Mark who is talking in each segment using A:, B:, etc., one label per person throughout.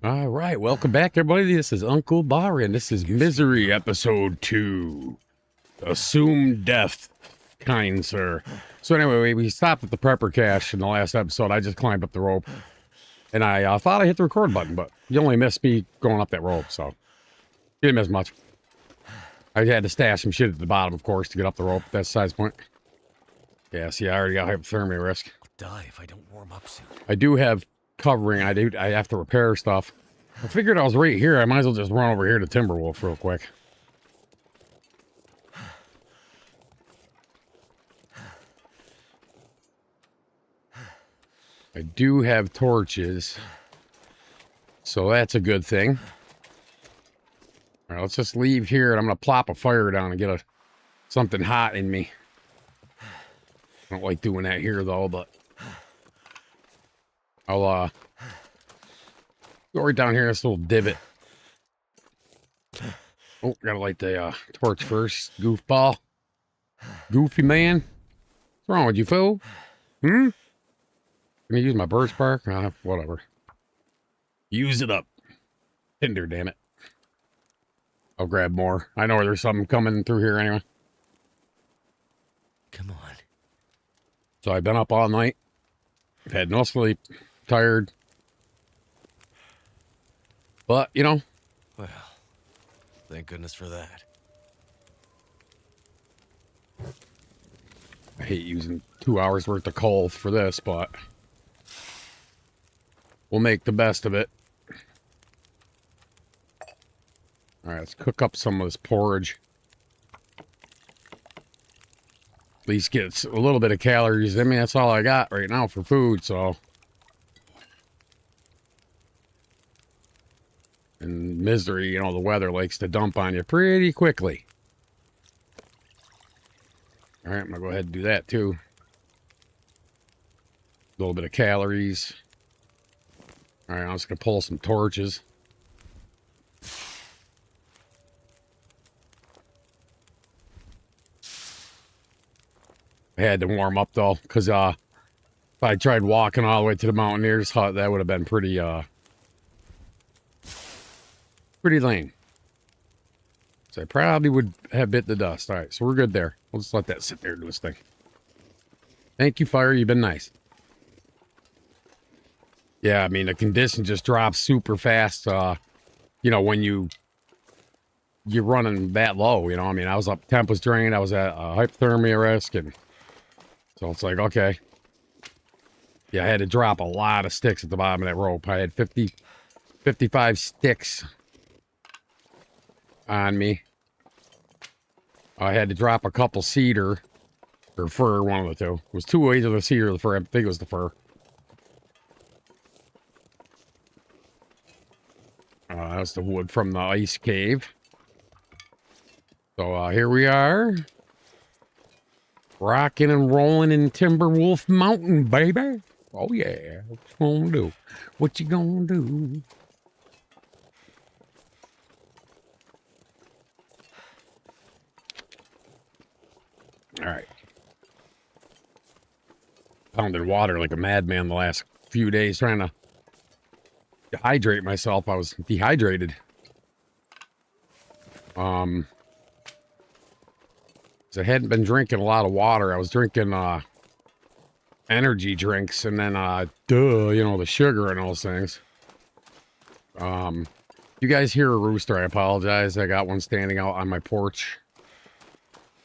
A: All right, welcome back, everybody. This is Uncle Barry, and this is Misery Episode 2. Assumed Death, kind sir. So anyway, we stopped at the prepper cache in the last episode. I just climbed up the rope, and I thought I hit the record button, but you only missed me going up that rope, so you didn't miss much. I had to stash some shit at the bottom, of course, to get up the rope. That's size point. Yeah, see, I already got hypothermia risk.
B: I'll die if I don't warm up soon.
A: I do have covering. I have to repair stuff. I figured I was right here. I might as well just run over here to Timberwolf real quick. I do have torches, so that's a good thing. All right, let's just leave here, and I'm gonna plop a fire down and get something hot in me. I don't like doing that here though, but I'll go right down here, this little divot. Oh, gotta light the torch first, goofball. Goofy man. What's wrong with you, fool? Can I use my birch bark? Whatever. Use it up. Tinder, damn it. I'll grab more. I know there's something coming through here anyway.
B: Come on.
A: So I've been up all night. I've had no sleep. Tired. But, you know.
B: Well, thank goodness for that.
A: I hate using 2 hours worth of coal for this, but we'll make the best of it. All right, let's cook up some of this porridge. At least get a little bit of calories in me. That's all I got right now for food, so. And misery, you know, the weather likes to dump on you pretty quickly. All right, I'm gonna go ahead and do that too. A little bit of calories. All right, I'm just gonna pull some torches. I had to warm up though, because if I tried walking all the way to the Mountaineer's hut, that would have been pretty lame. So I probably would have bit the dust. All right, so we're good there. We'll just let that sit there and do its thing. Thank you, fire. You've been nice. Yeah, I mean, the condition just drops super fast, you know, when you're running that low, you know. I mean, I was up, temp was drained, I was at hypothermia risk, and so it's like, okay. Yeah, I had to drop a lot of sticks at the bottom of that rope. I had 55 sticks on me. I had to drop a couple cedar or fir, one of the two. It was two ways of the cedar or the fir. I think it was the fir. That's the wood from the ice cave. So here we are. Rocking and rolling in Timberwolf Mountain, baby. Oh yeah. What you gonna do? What you gonna do? All right. Pounded water like a madman the last few days trying to hydrate myself. I was dehydrated. So I hadn't been drinking a lot of water. I was drinking energy drinks and then you know, the sugar and those things. You guys hear a rooster, I apologize. I got one standing out on my porch.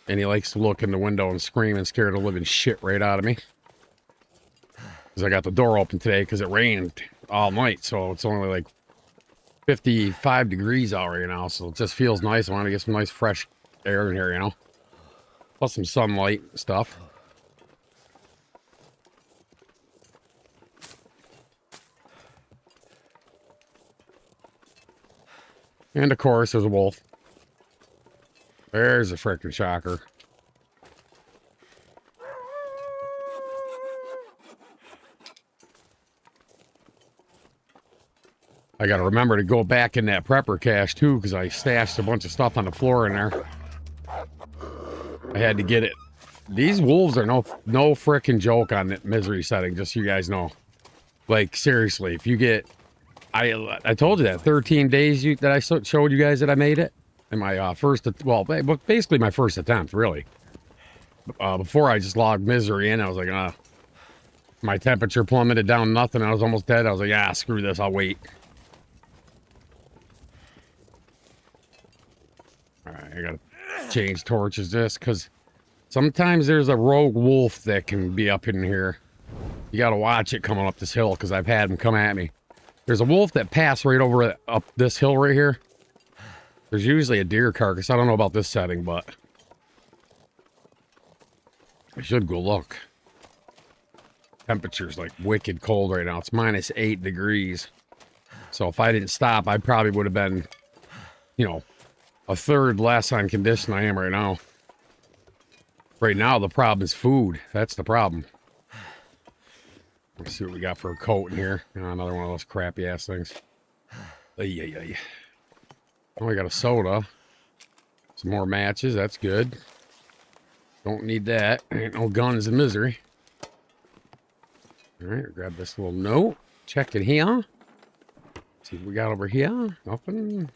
A: And he likes to look in the window and scream and scare the living shit right out of me. Because I got the door open today because it rained all night. So it's only like 55 degrees out right now. So it just feels nice. I want to get some nice fresh air in here, you know. Plus some sunlight and stuff. And of course, there's a wolf. There's a frickin' shocker. I gotta remember to go back in that prepper cache too, because I stashed a bunch of stuff on the floor in there. I had to get it. These wolves are no frickin' joke on that misery setting, just so you guys know. Like, seriously, if you get I told you that 13 days that I showed you guys that I made it. In my first, well, basically my first attempt, really. Before I just logged misery in, I was like, my temperature plummeted down nothing. I was almost dead. I was like, screw this. I'll wait. All right, I gotta change torches just because sometimes there's a rogue wolf that can be up in here. You gotta watch it coming up this hill because I've had him come at me. There's a wolf that passed right over up this hill right here. There's usually a deer carcass. I don't know about this setting, but I should go look. Temperature's like wicked cold right now. It's -8 degrees. So if I didn't stop, I probably would have been, you know, a third less on condition I am right now. Right now, the problem is food. That's the problem. Let's see what we got for a coat in here. Oh, another one of those crappy ass things. Ay. Oh, we got a soda. Some more matches. That's good. Don't need that. Ain't no guns in misery. All right, grab this little note. Check it here. See what we got over here. Nothing.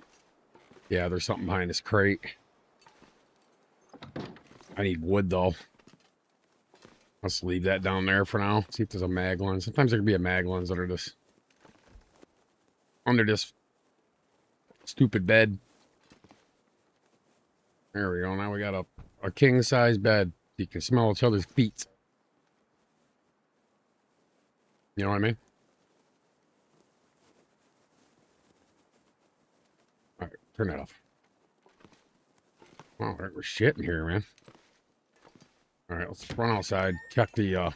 A: Yeah, there's something behind this crate. I need wood, though. Let's leave that down there for now. See if there's a mag lens. Sometimes there can be a mag lens under this stupid bed. There we go. Now we got a king-size bed. You can smell each other's feet. You know what I mean? All right, turn that off. Oh, right, we're shitting here, man. All right, let's run outside. Check the,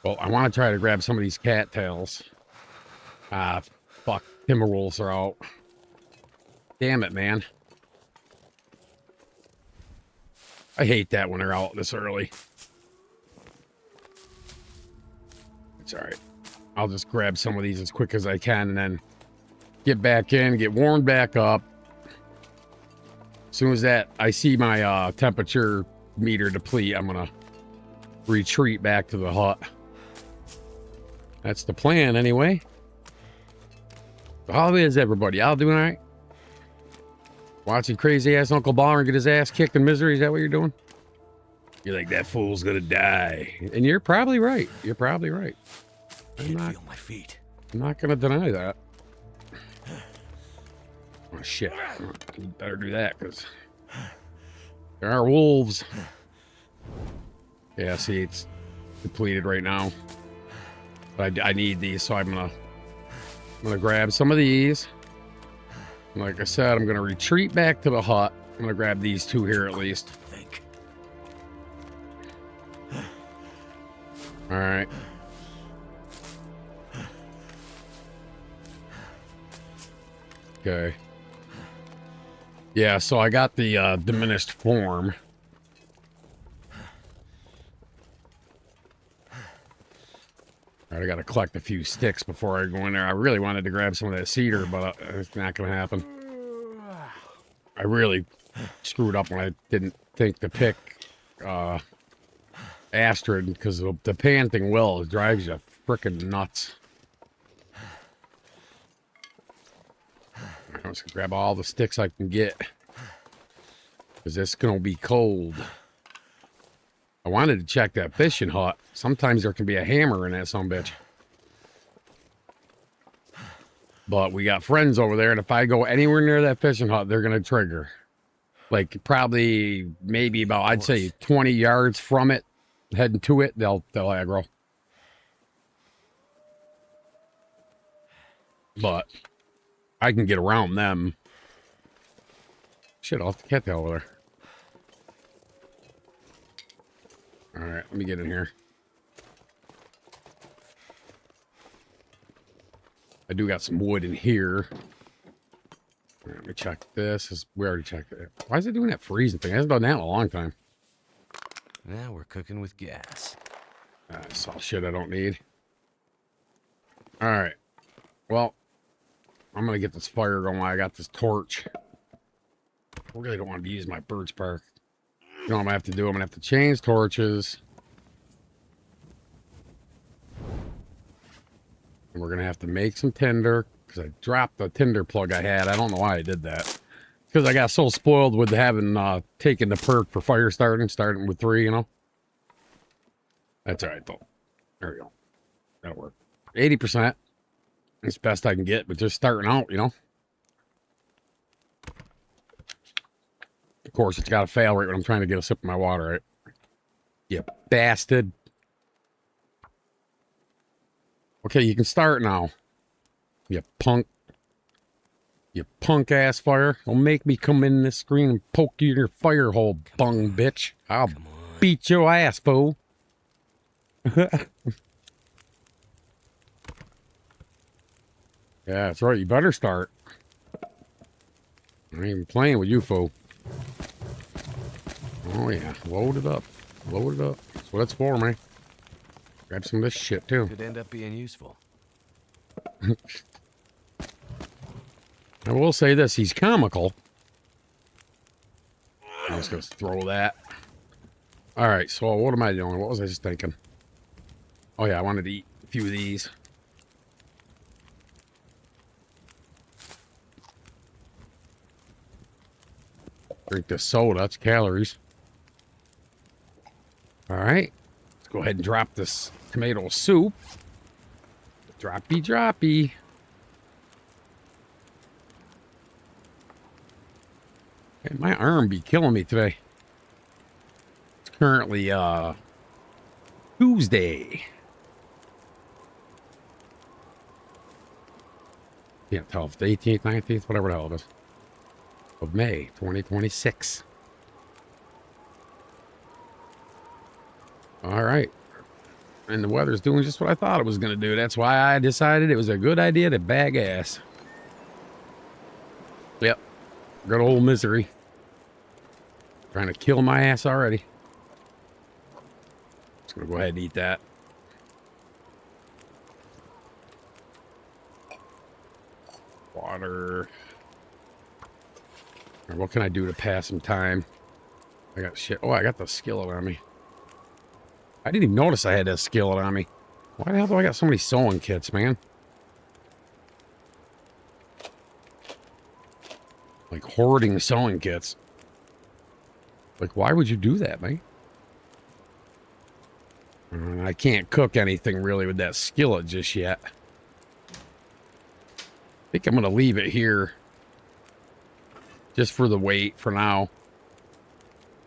A: well, I want to try to grab some of these cattails. Fuck. Timberwolves are out. Damn it, man. I hate that when they're out this early. It's all right. I'll just grab some of these as quick as I can and then get back in, get warmed back up. As soon as I see my temperature meter deplete, I'm gonna retreat back to the hut. That's the plan, anyway. How is everybody? Y'all doing all right? Watching crazy ass Uncle Baller get his ass kicked in misery? Is that what you're doing? You're like, that fool's gonna die, and you're probably right. You're probably right.
B: Can't feel my feet.
A: I'm not gonna deny that. Oh shit! You better do that because there are wolves. Yeah, see, it's depleted right now. But I need these, so I'm gonna grab some of these. And like I said, I'm gonna retreat back to the hut. I'm gonna grab these two here at least.
B: Think.
A: All right. Okay. Yeah, so I got the diminished form. All right, I gotta collect a few sticks before I go in there. I really wanted to grab some of that cedar, but it's not gonna happen. I really screwed up when I didn't think to pick Astrid, because the panting will drives you frickin' nuts. I'm just gonna grab all the sticks I can get, because it's gonna be cold. I wanted to check that fishing hut. Sometimes there can be a hammer in that sumbitch. But we got friends over there, and if I go anywhere near that fishing hut, they're gonna trigger. Like probably maybe about, I'd say 20 yards from it, heading to it, they'll aggro. But I can get around them. Shit, I'll have to cat tail over there. All right, let me get in here. I do got some wood in here. All right, let me check this. We already checked it. Why is it doing that freezing thing? It hasn't done that in a long time.
B: Now we're cooking with gas.
A: That's all shit I don't need. All right. Well, I'm going to get this fire going while I got this torch. I really don't want to use my birch bark. You know what I'm going to have to do? I'm going to have to change torches. And we're going to have to make some tinder because I dropped the tinder plug I had. I don't know why I did that. Because I got so spoiled with having taken the perk for fire starting with 3, you know. That's all right, though. There we go. That'll work. 80%. It's best I can get, but just starting out, you know. Of course, it's got to fail right when I'm trying to get a sip of my water, right? You bastard. Okay, you can start now. You punk. You punk ass fire. Don't make me come in this screen and poke you in your fire hole, bung bitch. I'll beat your ass, fool. Yeah, that's right. You better start. I ain't even playing with you, fool. Oh, yeah. Load it up. Load it up. That's what it's for, man. Grab some of this shit, too.
B: Could end up being useful.
A: I will say this. He's comical. I'm just going to throw that. All right. So what am I doing? What was I just thinking? Oh, yeah. I wanted to eat a few of these. Drink this soda. That's calories. All right. Let's go ahead and drop this tomato soup. Droppy, droppy. Hey, my arm be killing me today. It's currently Tuesday. Can't tell if it's the 18th, 19th, whatever the hell it is. Of May 2026. All right. And the weather's doing just what I thought it was going to do. That's why I decided it was a good idea to bag ass. Yep. Good old misery. Trying to kill my ass already. Just going to go ahead and eat that. Water. What can I do to pass some time? I got shit. Oh, I got the skillet on me. I didn't even notice I had that skillet on me. Why the hell do I got so many sewing kits, man? Like hoarding sewing kits. Like, why would you do that, man? I can't cook anything really with that skillet just yet. I think I'm going to leave it here. Just for the weight for now.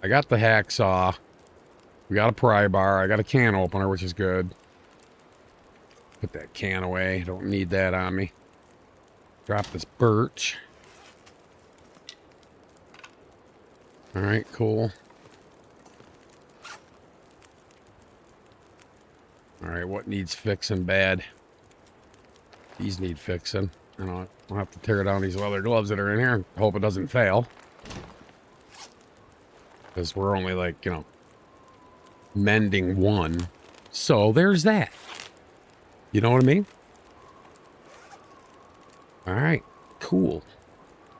A: I got the hacksaw. We got a pry bar. I got a can opener, which is good. Put that can away. Don't need that on me. Drop this birch. Alright, cool. Alright, what needs fixing bad? These need fixing. I'll have to tear down these leather gloves that are in here and hope it doesn't fail. Because we're only like, you know, mending one. So there's that. You know what I mean? Alright, cool.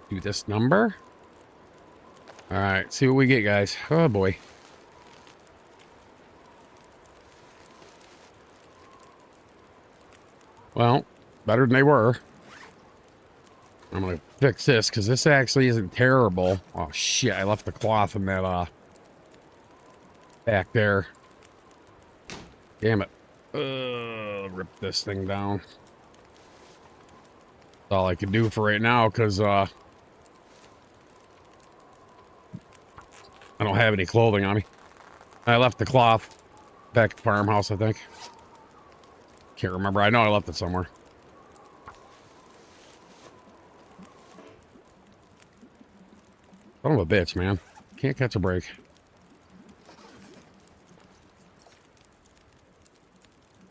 A: Do this number. Alright, see what we get, guys. Oh boy. Well, better than they were. I'm gonna fix this because this actually isn't terrible. Oh shit, I left the cloth in that back there. Damn it. Rip this thing down. That's all I can do for right now because I don't have any clothing on me. I left the cloth back at the farmhouse, I think. Can't remember. I know I left it somewhere. Son of a bitch, man. Can't catch a break.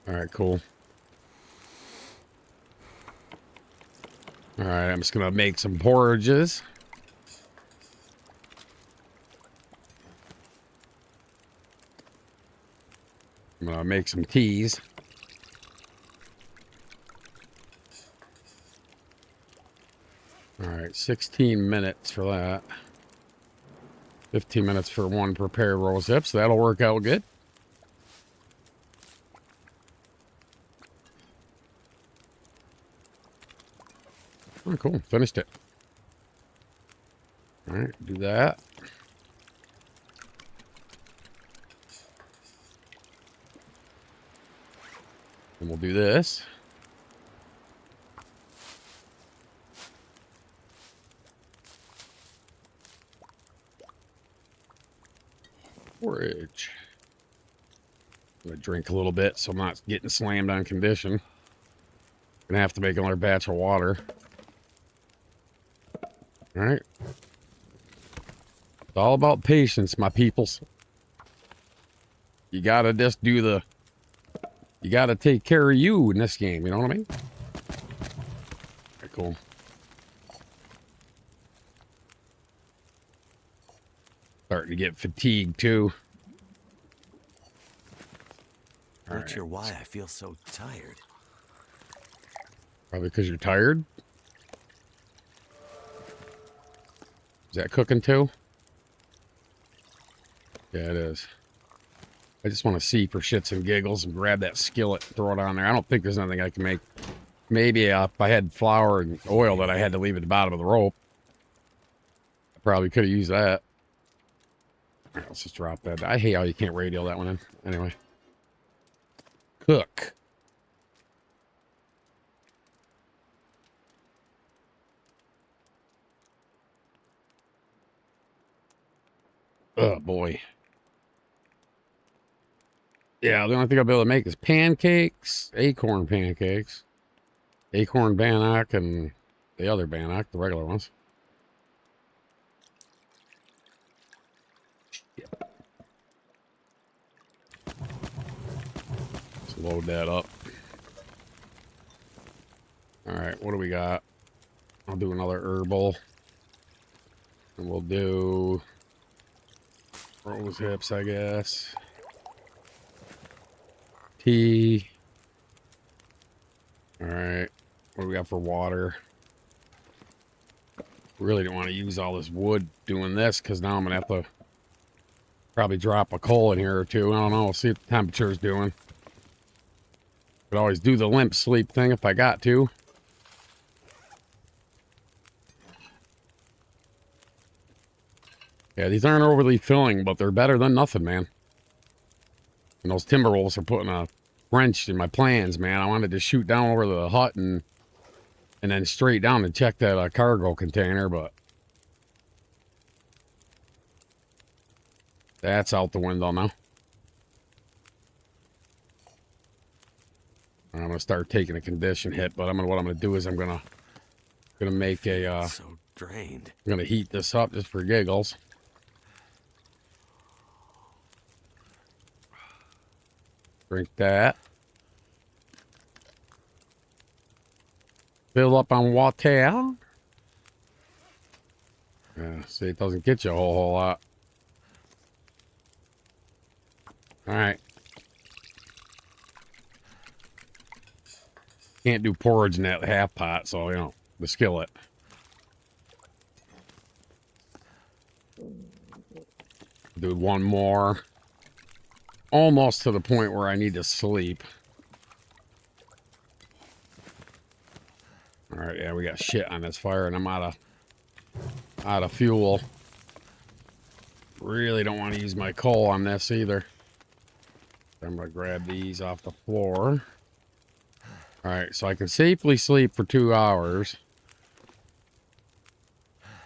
A: Alright, cool. Alright, I'm just gonna make some porridges. I'm gonna make some teas. Alright, 16 minutes for that. 15 minutes for one prepared roll zips. That'll work out good. Oh, cool. Finished it. All right, do that. And we'll do this. Porridge. I'm gonna drink a little bit so I'm not getting slammed on condition. Gonna have to make another batch of water. All right. It's all about patience, my peoples. You gotta just do the... You gotta take care of you in this game, you know what I mean? Okay, cool. Starting to get fatigued, too.
B: Not sure why I feel so tired.
A: Probably because you're tired. Is that cooking, too? Yeah, it is. I just want to see for shits and giggles and grab that skillet and throw it on there. I don't think there's anything I can make. Maybe if I had flour and oil that I had to leave at the bottom of the rope. I probably could have used that. All right, let's just drop that. I hate how you can't radial that one in. Anyway. Cook. Oh, boy. Yeah, the only thing I'll be able to make is pancakes, acorn pancakes, acorn bannock, and the other bannock, the regular ones. Let's load that up. All right, what do we got? I'll do another herbal. And we'll do rose hips, I guess. Tea. All right, what do we got for water? Really don't want to use all this wood doing this because now I'm gonna have to probably drop a coal in here or two. I don't know. We'll see what the temperature's doing. Could always do the limp sleep thing if I got to. Yeah, these aren't overly filling, but they're better than nothing, man. And those timber rolls are putting a wrench in my plans, man. I wanted to shoot down over the hut and then straight down and check that cargo container, but that's out the window now. I'm gonna start taking a condition hit, but what I'm gonna do is I'm gonna make a
B: So drained.
A: I'm gonna heat this up just for giggles. Drink that. Fill up on water. Yeah, see, it doesn't get you a whole lot. All right. Can't do porridge in that half pot, so, you know, the skillet. Do one more. Almost to the point where I need to sleep. All right, yeah, we got shit on this fire, and I'm out of fuel. Really don't want to use my coal on this either. I'm gonna grab these off the floor. All right, so I can safely sleep for 2 hours.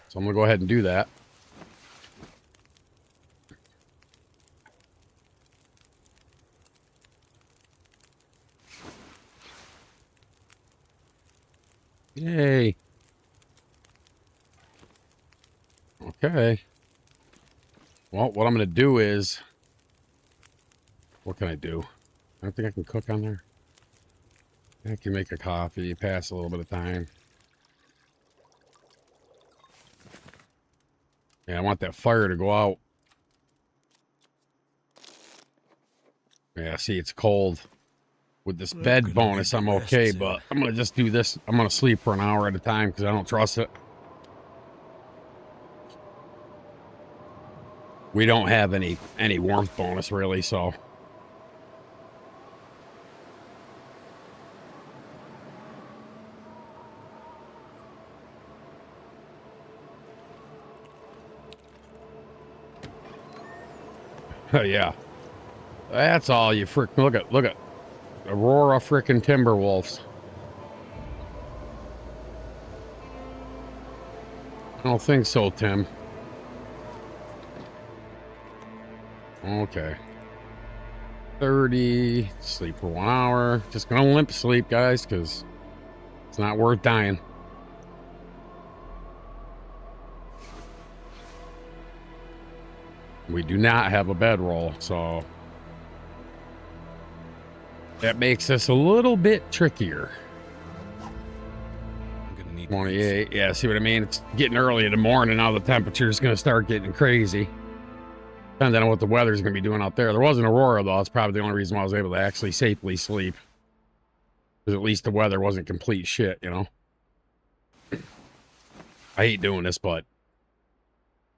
A: So I'm gonna go ahead and do that. Yay. Okay. Well, what I'm going to do is... What can I do? I don't think I can cook on there. I can make a coffee, pass a little bit of time. Yeah, I want that fire to go out. Yeah, see, it's cold. With this bed bonus, I'm okay, but I'm going to just do this. I'm going to sleep for an hour at a time because I don't trust it. We don't have any warmth bonus, really, so... Yeah. That's all you frickin' look at Aurora frickin' Timberwolves. I don't think so, Tim. Okay. 30. Sleep for 1 hour. Just gonna limp sleep, guys, because it's not worth dying. We do not have a bedroll, so that makes this a little bit trickier.
B: I'm gonna need
A: 28. Yeah, see what I mean? It's getting early in the morning. Now the temperature's going to start getting crazy. Depending on what the weather's going to be doing out there. There was an aurora, though. That's probably the only reason why I was able to actually safely sleep. Because at least the weather wasn't complete shit, you know? I hate doing this, but,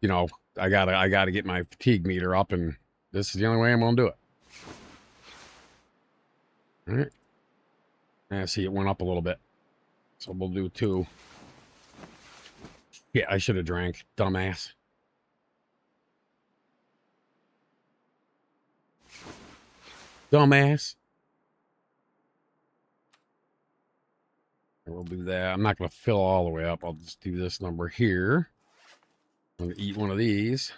A: you know, I gotta get my fatigue meter up, and this is the only way I'm going to do it. All right. I see it went up a little bit. So we'll do 2. Yeah, I should have drank. Dumbass. Dumbass. We'll do that. I'm not going to fill all the way up. I'll just do this number here. I'm going to eat one of these.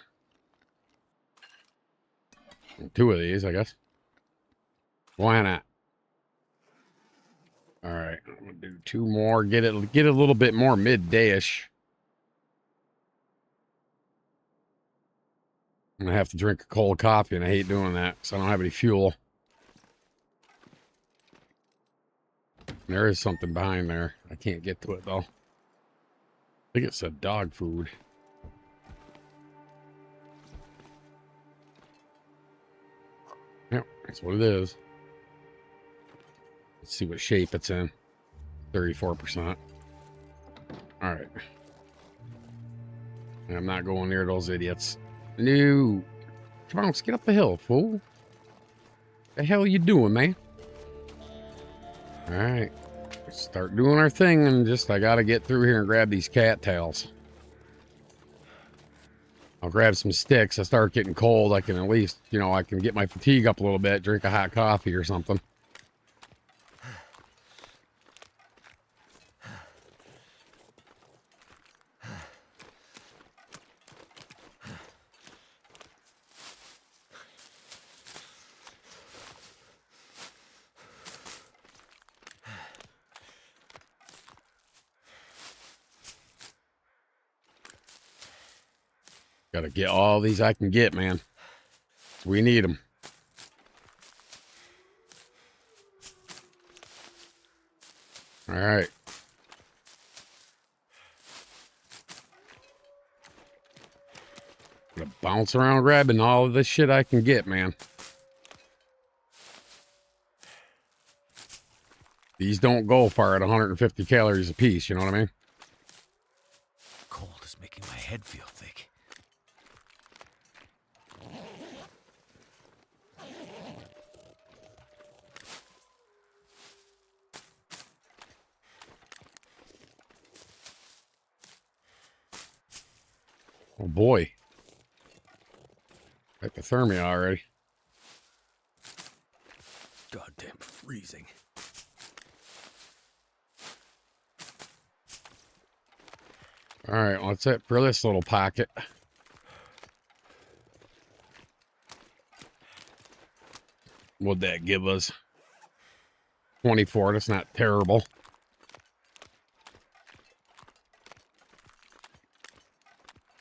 A: 2 of these, I guess. Why not? All right. I'm going to do 2 more. Get it a little bit more midday-ish. I'm going to have to drink a cold coffee, and I hate doing that because I don't have any fuel. There is something behind there. I can't get to it, though. I think it said dog food. Yep, that's what it is. Let's see what shape it's in. 34%. All right. I'm not going near those idiots. No. Come on, let's get up the hill, fool. The hell you doing, man? All right. Let's start doing our thing, and just I gotta get through here and grab these cattails. I'll grab some sticks. I start getting cold. I can at least, you know, I can get my fatigue up a little bit, drink a hot coffee or something. Gotta get all these I can get, man. We need them. All right. Gonna bounce around grabbing all of this shit I can get, man. These don't go far at 150 calories a piece, you know what I mean?
B: Cold is making my head feel thick.
A: Oh boy. Hypothermia already.
B: Goddamn freezing.
A: All right, well, that's it for this little pocket. What'd that give us? 24. That's not terrible.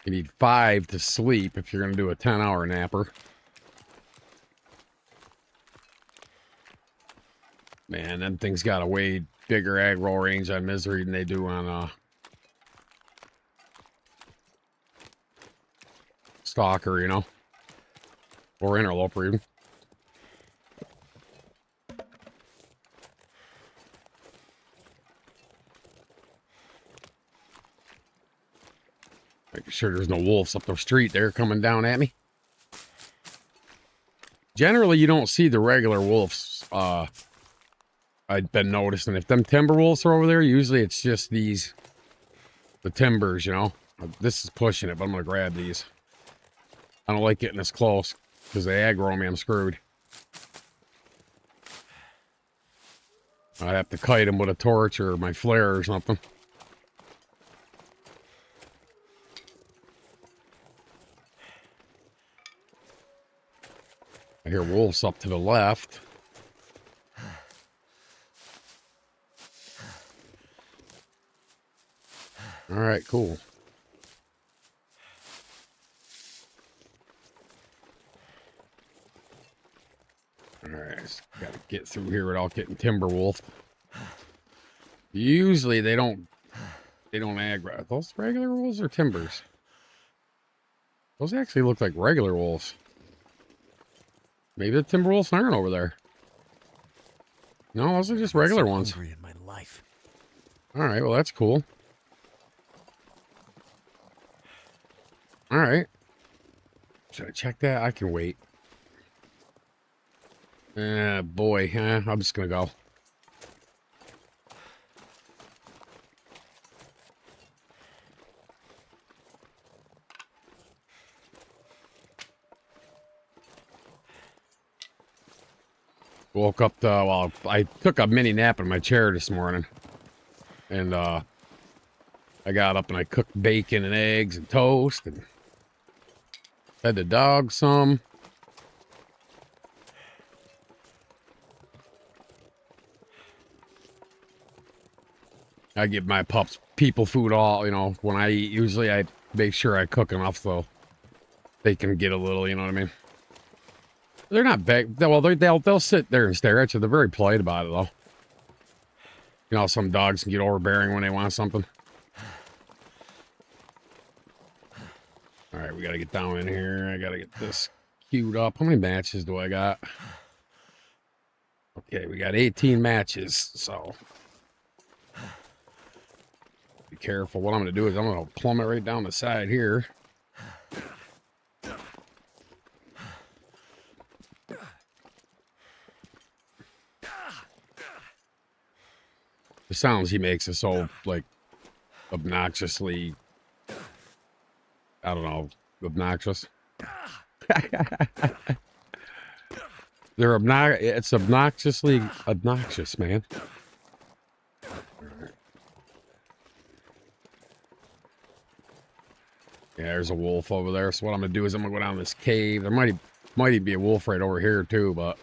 A: You need 5 to sleep if you're going to do a 10-hour napper. Man, them things got a way bigger aggro range on Misery than they do on Stalker, you know? Or Interloper, even. Making sure there's no wolves up the street there coming down at me. Generally, you don't see the regular wolves. I've been noticing. If them timber wolves are over there, usually it's just the timbers, you know. This is pushing it, but I'm going to grab these. I don't like getting this close. Because they aggro me, I'm screwed. I'd have to kite them with a torch or my flare or something. I hear wolves up to the left. All right, cool. All right, got to get through here without getting timber wolf. Usually they don't aggro. Are those regular wolves or timbers? Those actually look like regular wolves. Maybe the timber wolves aren't over there. No, those are just regular ones.
B: Hungry in my life.
A: All right, well that's cool. All right. Should I check that? I can wait. Boy, I'm just gonna go. Woke up well, I took a mini nap in my chair this morning. And, I got up and I cooked bacon and eggs and toast and fed the dog some. I give my pups people food all, you know, when I eat. Usually I make sure I cook enough so they can get a little, you know what I mean? They're not big. Well, they'll sit there and stare at you. They're very polite about it, though. You know, some dogs can get overbearing when they want something. All right, we got to get down in here. I got to get this queued up. How many matches do I got? Okay, we got 18 matches, so be careful. What I'm going to do is I'm going to plumb it right down the side here. The sounds he makes are so, like, obnoxiously, I don't know, obnoxious. It's obnoxiously obnoxious, man. Right. Yeah, there's a wolf over there. So what I'm gonna do is I'm gonna go down this cave. There might even be a wolf right over here too, but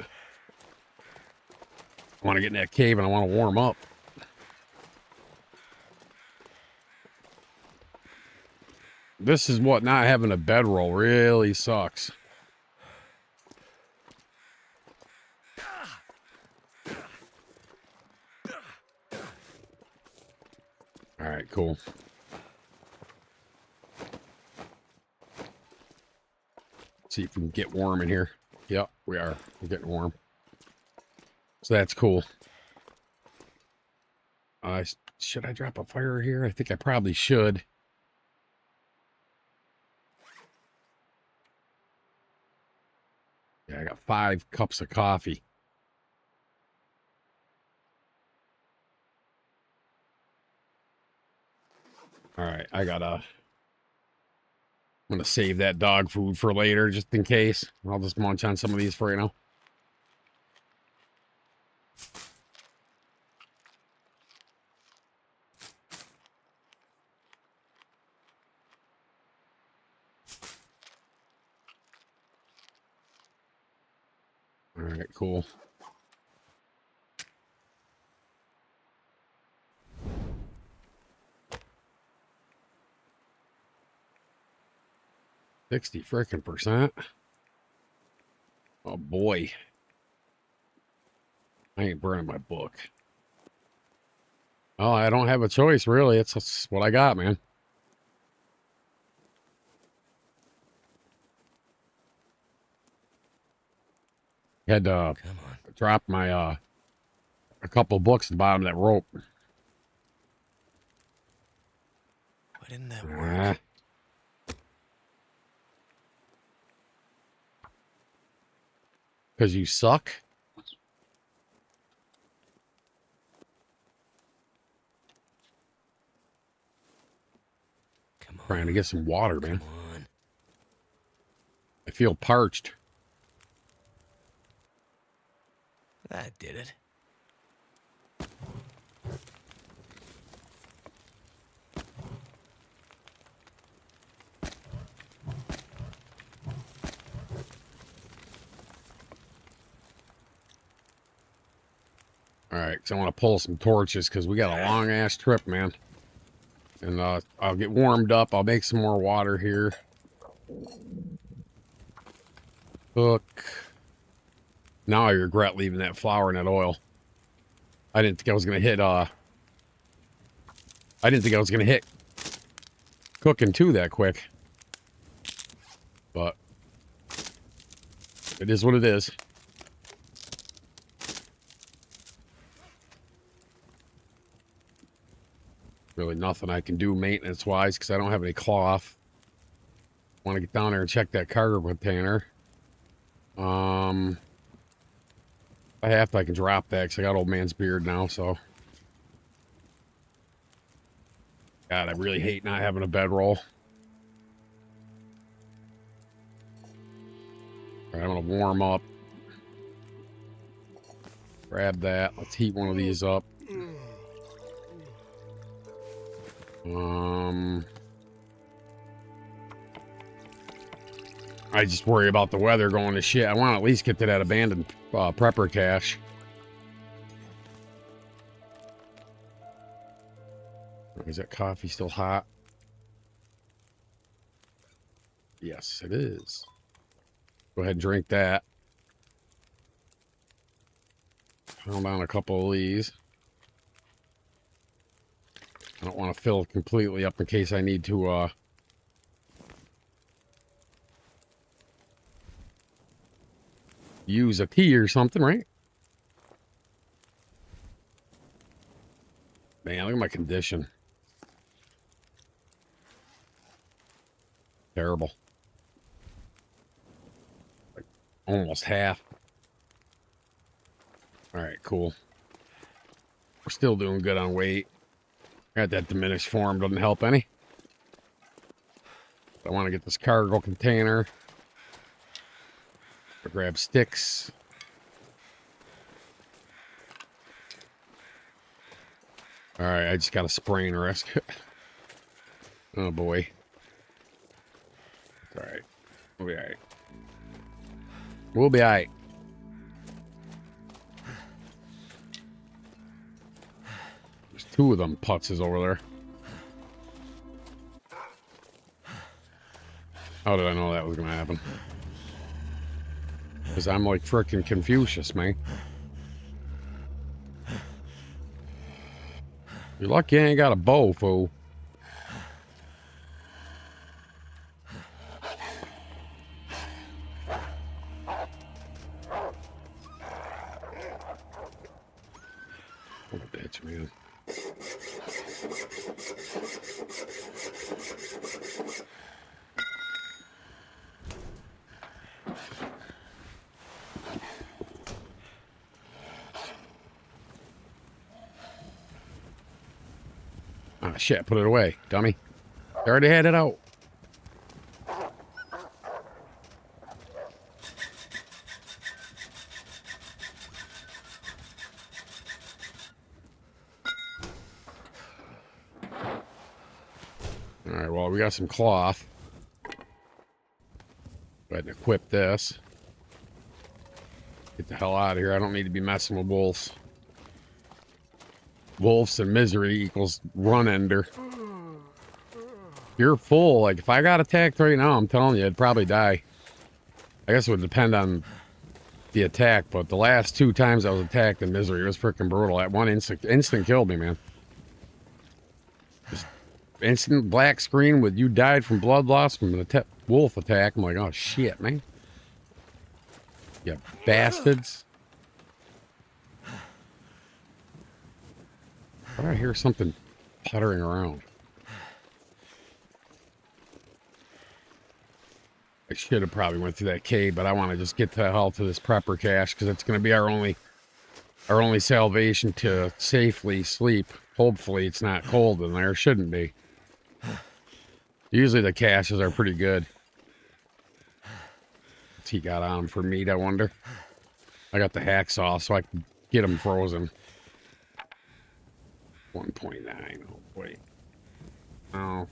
A: I want to get in that cave and I want to warm up. This is what not having a bedroll really sucks. All right, cool. See if we can get warm in here. Yep, we are. We're getting warm. So that's cool. Should I drop a fire here? I think I probably should. Yeah, I got 5 cups of coffee. All right, I'm gonna save that dog food for later, just in case. I'll just munch on some of these for you now. All right, cool. %60. Oh boy. I ain't burning my book. Oh, I don't have a choice, really. It's what I got, man. Had to drop my a couple books at the bottom of that rope.
B: Why didn't that work?
A: Because you suck?
B: Come on.
A: Trying to get some water, man.
B: Come on.
A: I feel parched.
B: did it.
A: All right, because I want to pull some torches because we got a long ass trip, man. And I'll get warmed up. I'll make some more water here. Hook. Now I regret leaving that flour in that oil. I didn't think I was gonna hit. I didn't think I was gonna hit cooking too that quick. But it is what it is. Really nothing I can do maintenance-wise because I don't have any cloth. Want to get down there and check that cargo container. If I have to, I can drop that because I got old man's beard now, so. God, I really hate not having a bedroll. All right, I'm going to warm up. Grab that. Let's heat one of these up. I just worry about the weather going to shit. I want to at least get to that abandoned prepper cache. Is that coffee still hot? Yes, it is. Go ahead and drink that. Pound down a couple of these. I don't want to fill it completely up in case I need to use a tea or something, right? Man, look at my condition. Terrible. Like almost half. All right, cool. We're still doing good on weight. Got that diminished form, doesn't help any. I want to get this cargo container. Grab sticks. All right, I just got a sprain risk. Oh boy. It's all right. We'll be all right. We'll be all right. There's two of them putzes over there. How did I know that was going to happen? Because I'm like frickin' Confucius, man. You're lucky I ain't got a bow, fool. What a bitch, man. Ah, shit, put it away, dummy. I already had it out. Alright, well, we got some cloth. Go ahead and equip this. Get the hell out of here. I don't need to be messing with wolves. Wolves and misery equals run ender. You're full. Like, if I got attacked right now, I'm telling you, I'd probably die. I guess it would depend on the attack, but the last two times I was attacked in misery, it was freaking brutal. That one instant killed me, man. Just instant black screen with you died from blood loss from an wolf attack. I'm like, oh shit, man. You bastards. I thought I hear something puttering around. I should have probably went through that cave, but I want to just get the hell to this prepper cache because it's going to be our only salvation to safely sleep. Hopefully it's not cold in there. Shouldn't be. Usually the caches are pretty good. What's he got on for meat, I wonder? I got the hacksaw so I can get them frozen. 1.9. Oh, wait. Oh.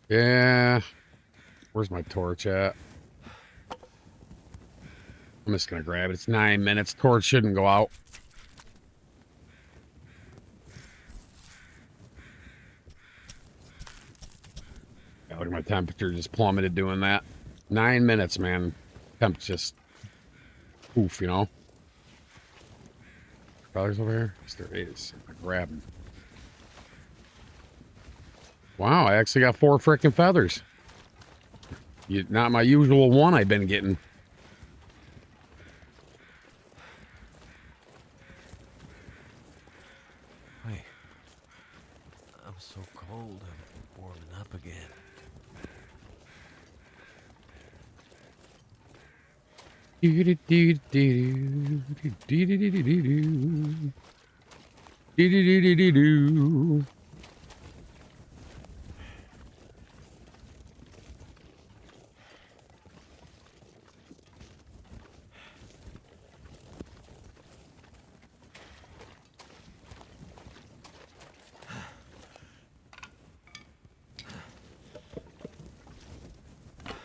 A: Yeah. Where's my torch at? I'm just gonna grab it. It's 9 minutes. Torch shouldn't go out. Yeah, look at my temperature just plummeted doing that. 9 minutes, man. Temp just poof, you know. Dollars over here? Yes, there is. I grab them. Wow, I actually got 4 freaking feathers. Not my usual one I've been getting.
B: Hey, I'm so cold. I'm warming up again.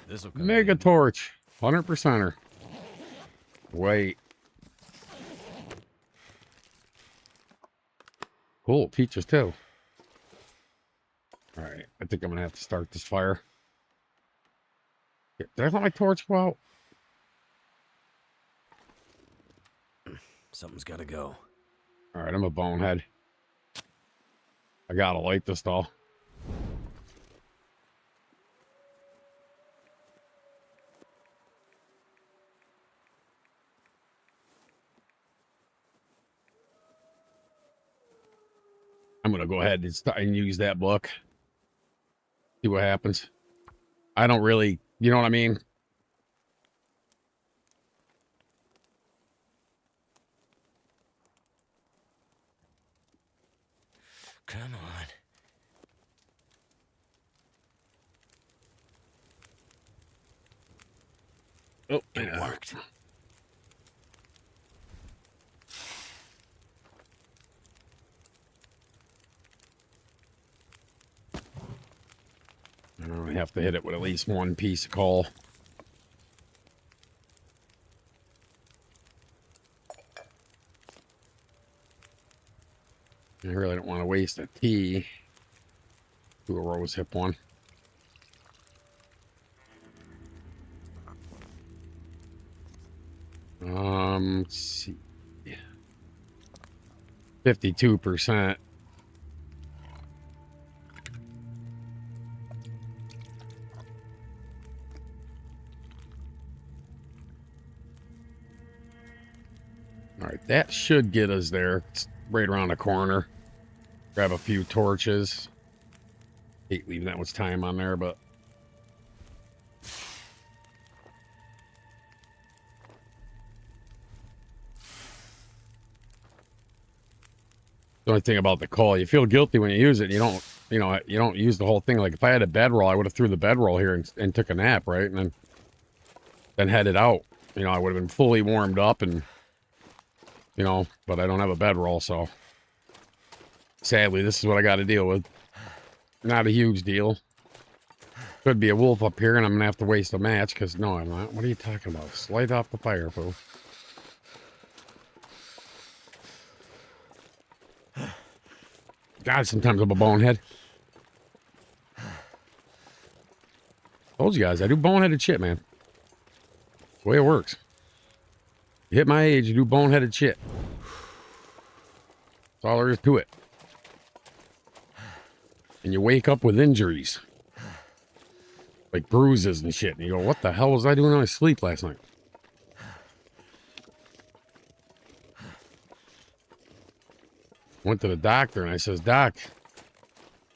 B: This'll come
A: Mega
B: in.
A: torch. 100%er. Wait. Cool. Peaches too. Alright. I think I'm gonna have to start this fire. Did I let my torch go out?
B: Something's gotta go.
A: Alright, I'm a bonehead. I gotta light this though. I'm gonna go ahead and use that book. See what happens. I don't really, you know what I mean?
B: Come on.
A: Oh,
B: It worked.
A: I have to hit it with at least one piece of coal. I really don't want to waste a tea. Do a rose hip one. Let's see. 52%. All right, that should get us there. It's right around the corner. Grab a few torches. Hate leaving that much time on there, but the only thing about the coal, you feel guilty when you use it. You don't, you don't use the whole thing. Like if I had a bedroll, I would have threw the bedroll here and took a nap, right? And then headed out. You know, I would have been fully warmed up and, but I don't have a bedroll, so sadly, this is what I got to deal with. Not a huge deal. Could be a wolf up here, and I'm gonna have to waste a match because no, I'm not. What are you talking about? Slide off the fire, fool. God, sometimes I'm a bonehead. Told you guys, I do boneheaded shit, man. That's the way it works. You hit my age, you do boneheaded shit. That's all there is to it. And you wake up with injuries. Like bruises and shit. And you go, what the hell was I doing in my sleep last night? Went to the doctor and I says, Doc,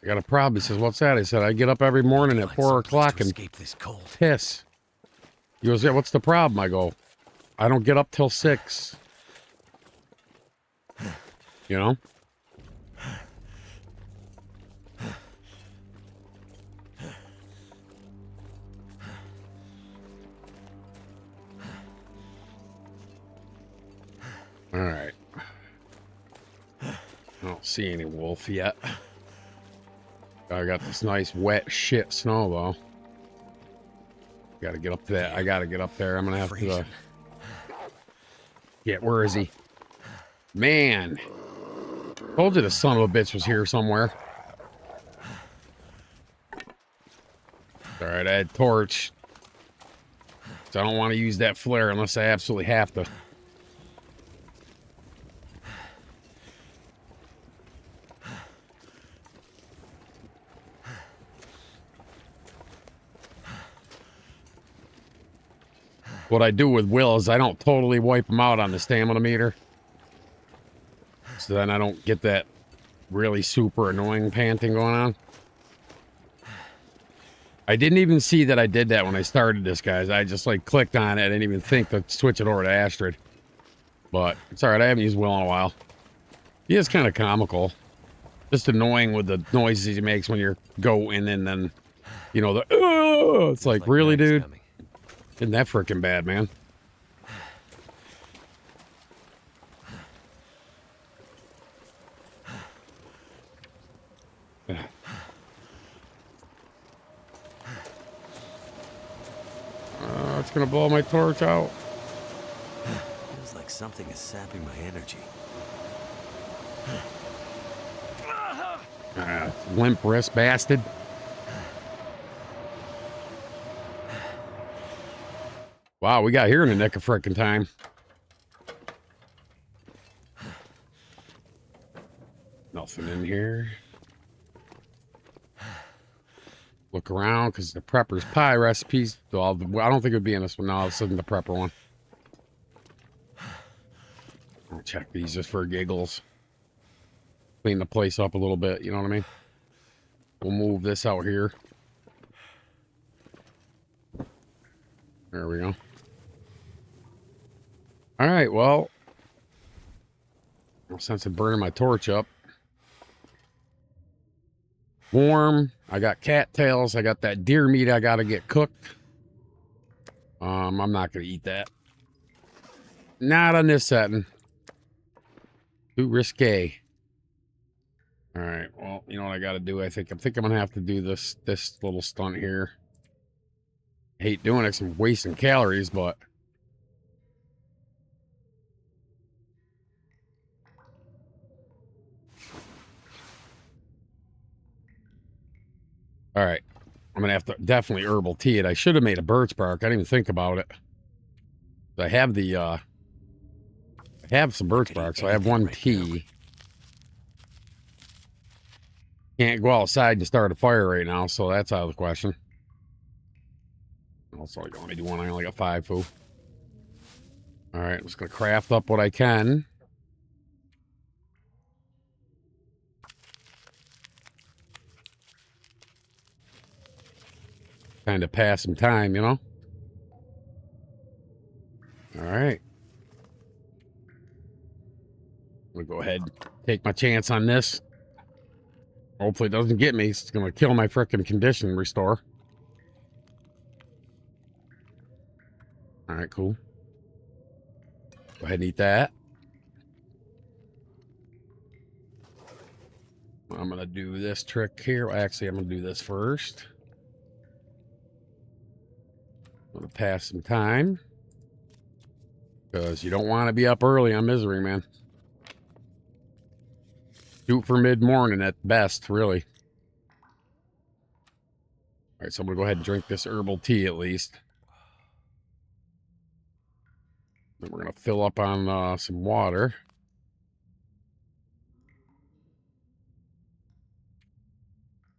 A: I got a problem. He says, what's that? I said, I get up every morning at 4 o'clock and
B: escape this cold.
A: piss. He goes, yeah, what's the problem? I go, I don't get up till 6. You know? All right. I don't see any wolf yet. I got this nice wet shit snow though. Gotta get up to that. I gotta get up there. I'm gonna have to. Yeah, where is he? Man, told you the son of a bitch was here somewhere. All right, I had torch. So I don't want to use that flare unless I absolutely have to. What I do with Will is I don't totally wipe him out on the stamina meter. So then I don't get that really super annoying panting going on. I didn't even see that I did that when I started this, guys. I just like clicked on it. I didn't even think to switch it over to Astrid. But it's alright, I haven't used Will in a while. He is kind of comical. Just annoying with the noises he makes when you're going and then, you know, the it's like really, dude?
B: Coming.
A: Isn't that freaking bad, man? It's gonna blow my torch out.
B: Feels like something is sapping my energy.
A: Limp wrist bastard. Wow, we got here in the nick of frickin' time. Nothing in here. Look around, because the prepper's pie recipes. Well, I don't think it would be in this one. No, this isn't the prepper one. I'll check these just for giggles. Clean the place up a little bit, you know what I mean? We'll move this out here. There we go. All right, well, no sense in burning my torch up. Warm. I got cattails. I got that deer meat I got to get cooked. I'm not going to eat that. Not on this setting. Too risque. All right, well, you know what I got to do? I think I'm going to have to do this little stunt here. I hate doing it, 'cause I'm wasting calories, but all right. I'm going to have to definitely herbal tea it. I should have made a birch bark. I didn't even think about it. I have the, I have some birch bark, so I have one tea. Can't go outside to start a fire right now, so that's out of the question. Also, I only do one. I only got 5 food. All right, I'm just going to craft up what I can. Kind of pass some time, you know? All right. I'm going to go ahead and take my chance on this. Hopefully it doesn't get me. It's going to kill my frickin' condition restore. All right, cool. Go ahead and eat that. I'm going to do this trick here. Actually, I'm going to do this first. I'm going to pass some time. Because you don't want to be up early on Misery, man. Shoot for mid-morning at best, really. All right, so I'm going to go ahead and drink this herbal tea at least. Then we're going to fill up on some water.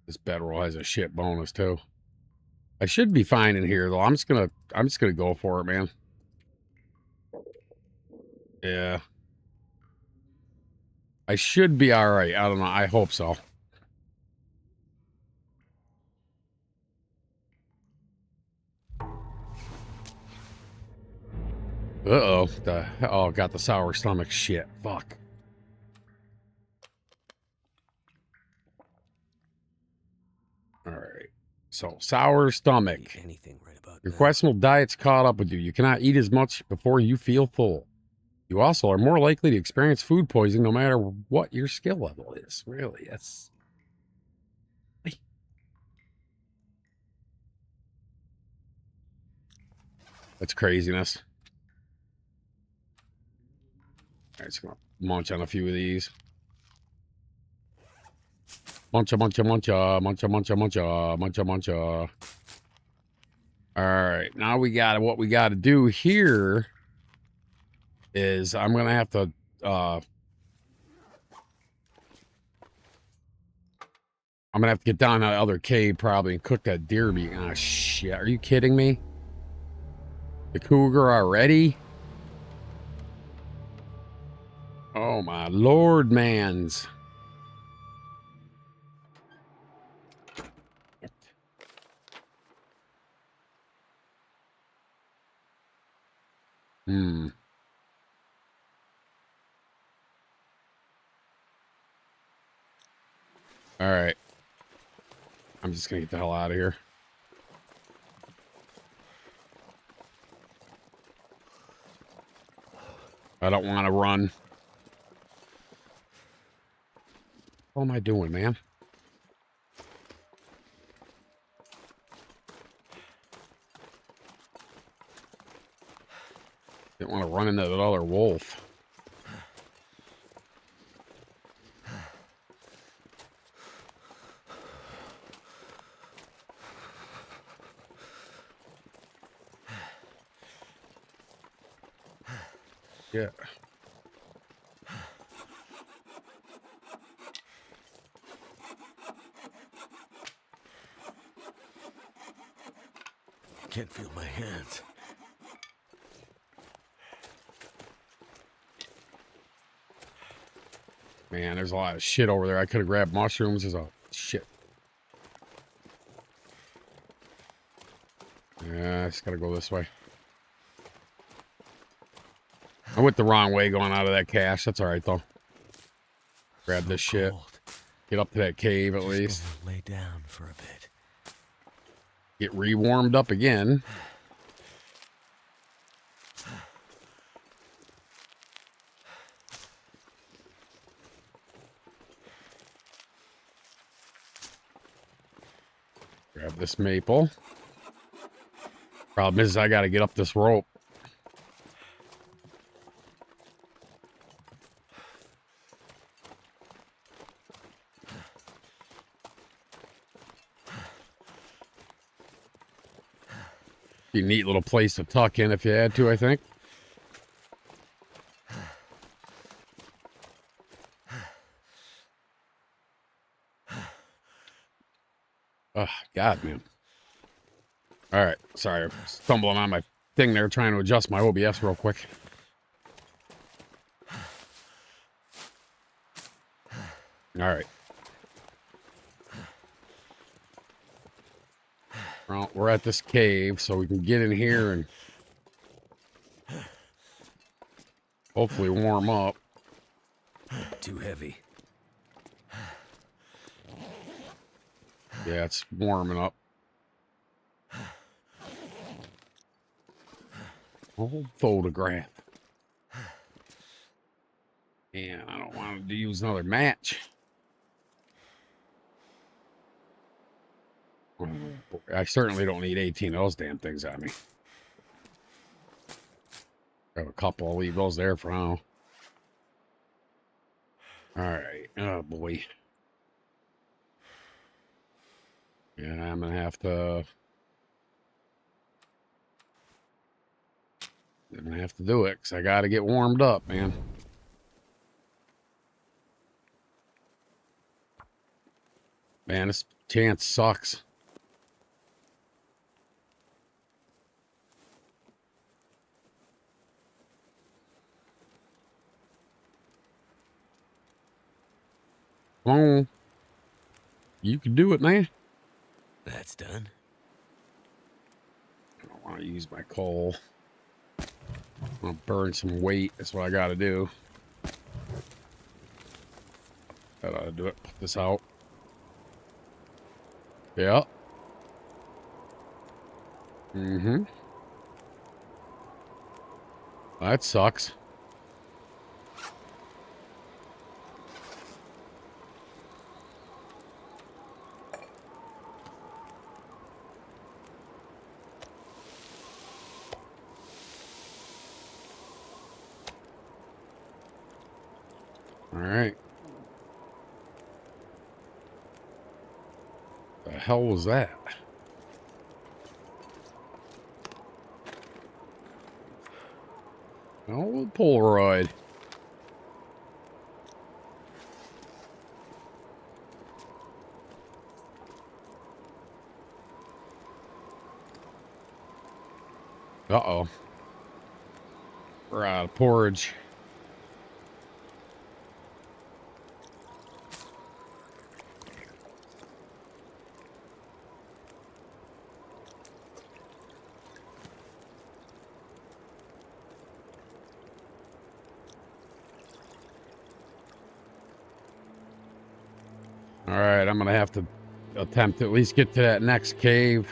A: This bedroll has a shit bonus, too. I should be fine in here, though. I'm just gonna go for it, man. Yeah. I should be all right. I don't know. I hope so. Uh-oh. Oh, got the sour stomach. Shit. Fuck. All right. So, sour stomach.
B: Anything right about
A: Your
B: now.
A: questionable diet's caught up with you. You cannot eat as much before you feel full. You also are more likely to experience food poisoning no matter what your skill level is. Really, that's craziness. All right, just gonna munch on a few of these. Muncha, muncha, muncha, muncha, muncha, muncha, muncha, muncha. All right, now we got what we got to do here is I'm gonna have to get down that other cave probably and cook that deer meat. Ah, shit, are you kidding me? The cougar already? Oh my lord, mans. Hmm. All right. I'm just gonna get the hell out of here. I don't want to run. What am I doing, man? Didn't want to run into that other wolf. Yeah.
B: Can't feel my hands.
A: Man, there's a lot of shit over there. I could have grabbed mushrooms. There's a shit. Yeah, I just gotta go this way. I went the wrong way going out of that cache. That's all right, though. Grab
B: So
A: this shit.
B: cold.
A: Get up to that cave at
B: Just
A: least.
B: gonna lay down for a bit.
A: Get re-warmed up again. Grab this maple. Problem is, I gotta get up this rope. Be a neat little place to tuck in if you had to, I think. Oh, God, man. All right. Sorry. I'm stumbling on my thing there trying to adjust my OBS real quick. All right. Well, we're at this cave, so we can get in here and hopefully warm up.
B: Too heavy.
A: Yeah, it's warming up. Old photograph. And I don't want to use another match. I certainly don't need 18 of those damn things on me. I have a couple. I'll leave those there for now. All right. Oh, boy. Yeah, I'm going to have to... I'm going to have to do it because I got to get warmed up, man. Man, this chance sucks. Come on. You can do it, man.
B: That's done.
A: I don't want to use my coal. I'm going to burn some weight. That's what I got to do. That ought to do it. Put this out. Yeah. Mm-hmm. That sucks. All right. The hell was that? Oh, Polaroid. Uh-oh. We're out of porridge. All right, I'm going to have to attempt to at least get to that next cave.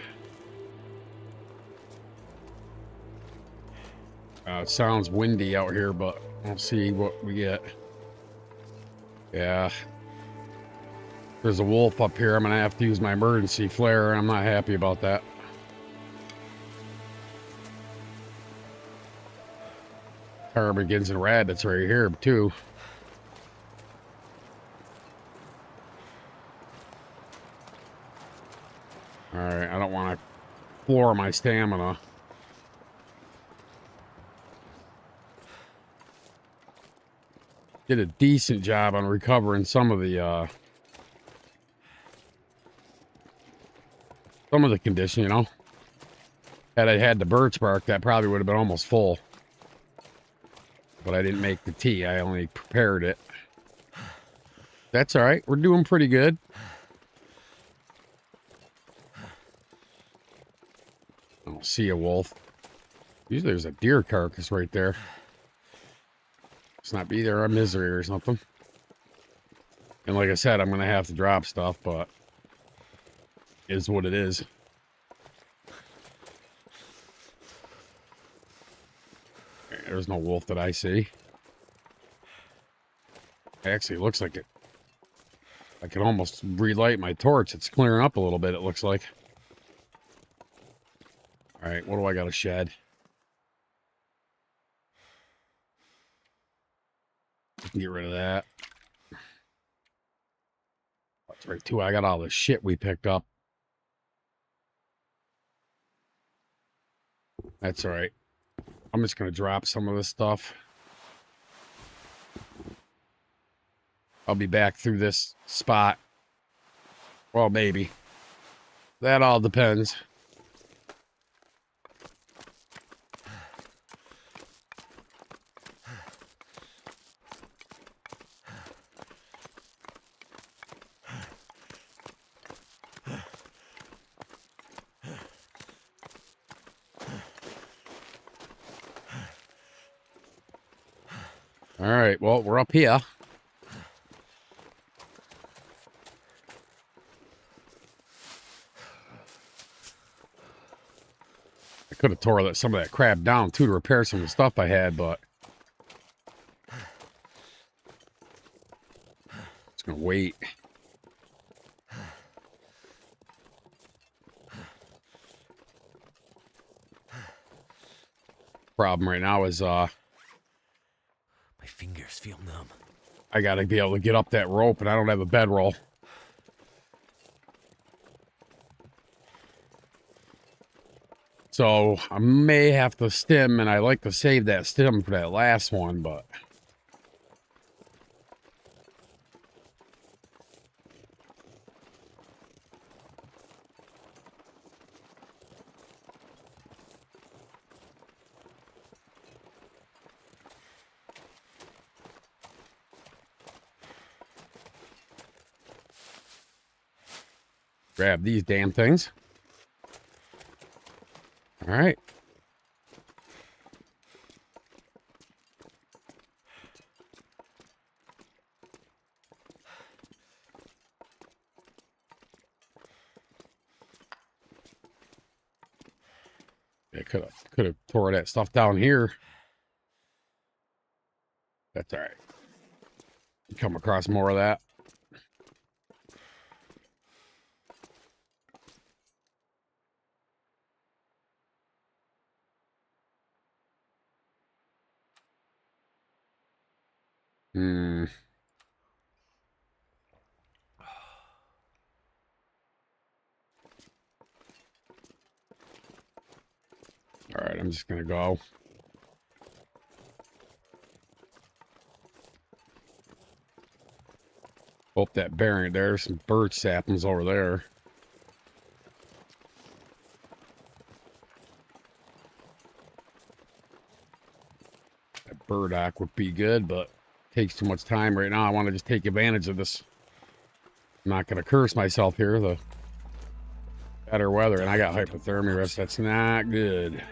A: It sounds windy out here, but we'll see what we get. Yeah. There's a wolf up here. I'm going to have to use my emergency flare, and I'm not happy about that. Ptarmigans and rabbits right here, too. All right, I don't want to floor my stamina. Did a decent job on recovering some of the condition, you know. Had I had the birch bark, that probably would have been almost full. But I didn't make the tea. I only prepared it. That's all right. We're doing pretty good. I don't see a wolf. Usually there's a deer carcass right there. It's not be there a misery or something. And like I said, I'm going to have to drop stuff, but it is what it is. There's no wolf that I see. Actually, it looks like it. I can almost relight my torch. It's clearing up a little bit, it looks like. All right, what do I got to shed? I can get rid of that. That's right, too. I got all the shit we picked up. That's all right. I'm just going to drop some of this stuff. I'll be back through this spot. Well, maybe. That all depends. All right, well, we're up here. I could have tore some of that crap down, too, to repair some of the stuff I had, but it's going to wait. Problem right now is,
B: My fingers feel numb.
A: I got to be able to get up that rope, and I don't have a bedroll. So I may have to stim, and I like to save that stim for that last one, but grab these damn things. All right. I could have tore that stuff down here. That's all right. Come across more of that. Hmm. just gonna go. Hope that bearing. There's some birch saplings over there. That burdock would be good, but it takes too much time right now. I want to just take advantage of this. I'm not gonna curse myself here. The better weather, and I got hypothermia risk. That's not good.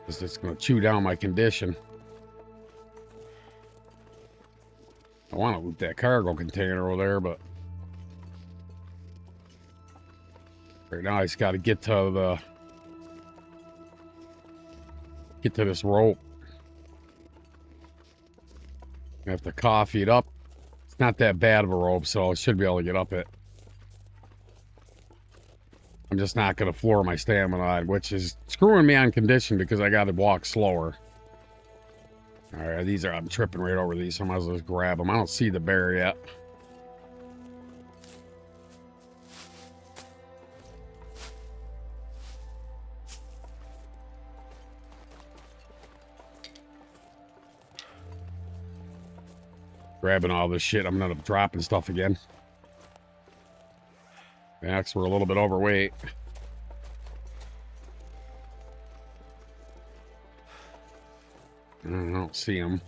A: Because it's gonna chew down my condition. I want to loot that cargo container over there, but right now I just got to get to this rope. I have to coffee it up. It's not that bad of a rope, so I should be able to get up it. I'm just not going to floor my stamina, which is screwing me on condition because I got to walk slower. All right, these are, I'm tripping right over these, so I might as well just grab them. I don't see the bear yet. Grabbing all this shit, I'm gonna end up dropping stuff again. Max, we're a little bit overweight. I don't see him.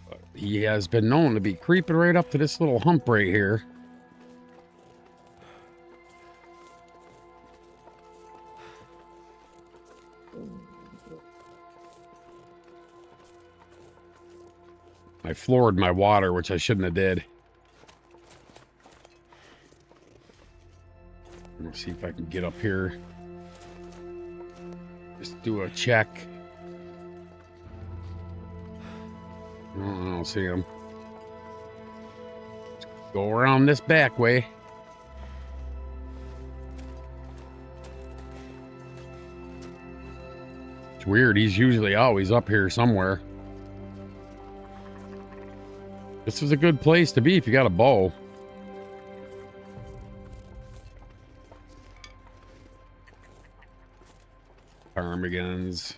A: But he has been known to be creeping right up to this little hump right here. I floored my water, which I shouldn't have did. Let's see if I can get up here. Just do a check. Oh, I don't see him. Let's go around this back way. It's weird. He's usually always up here somewhere. This is a good place to be if you got a bow. Ptarmigans.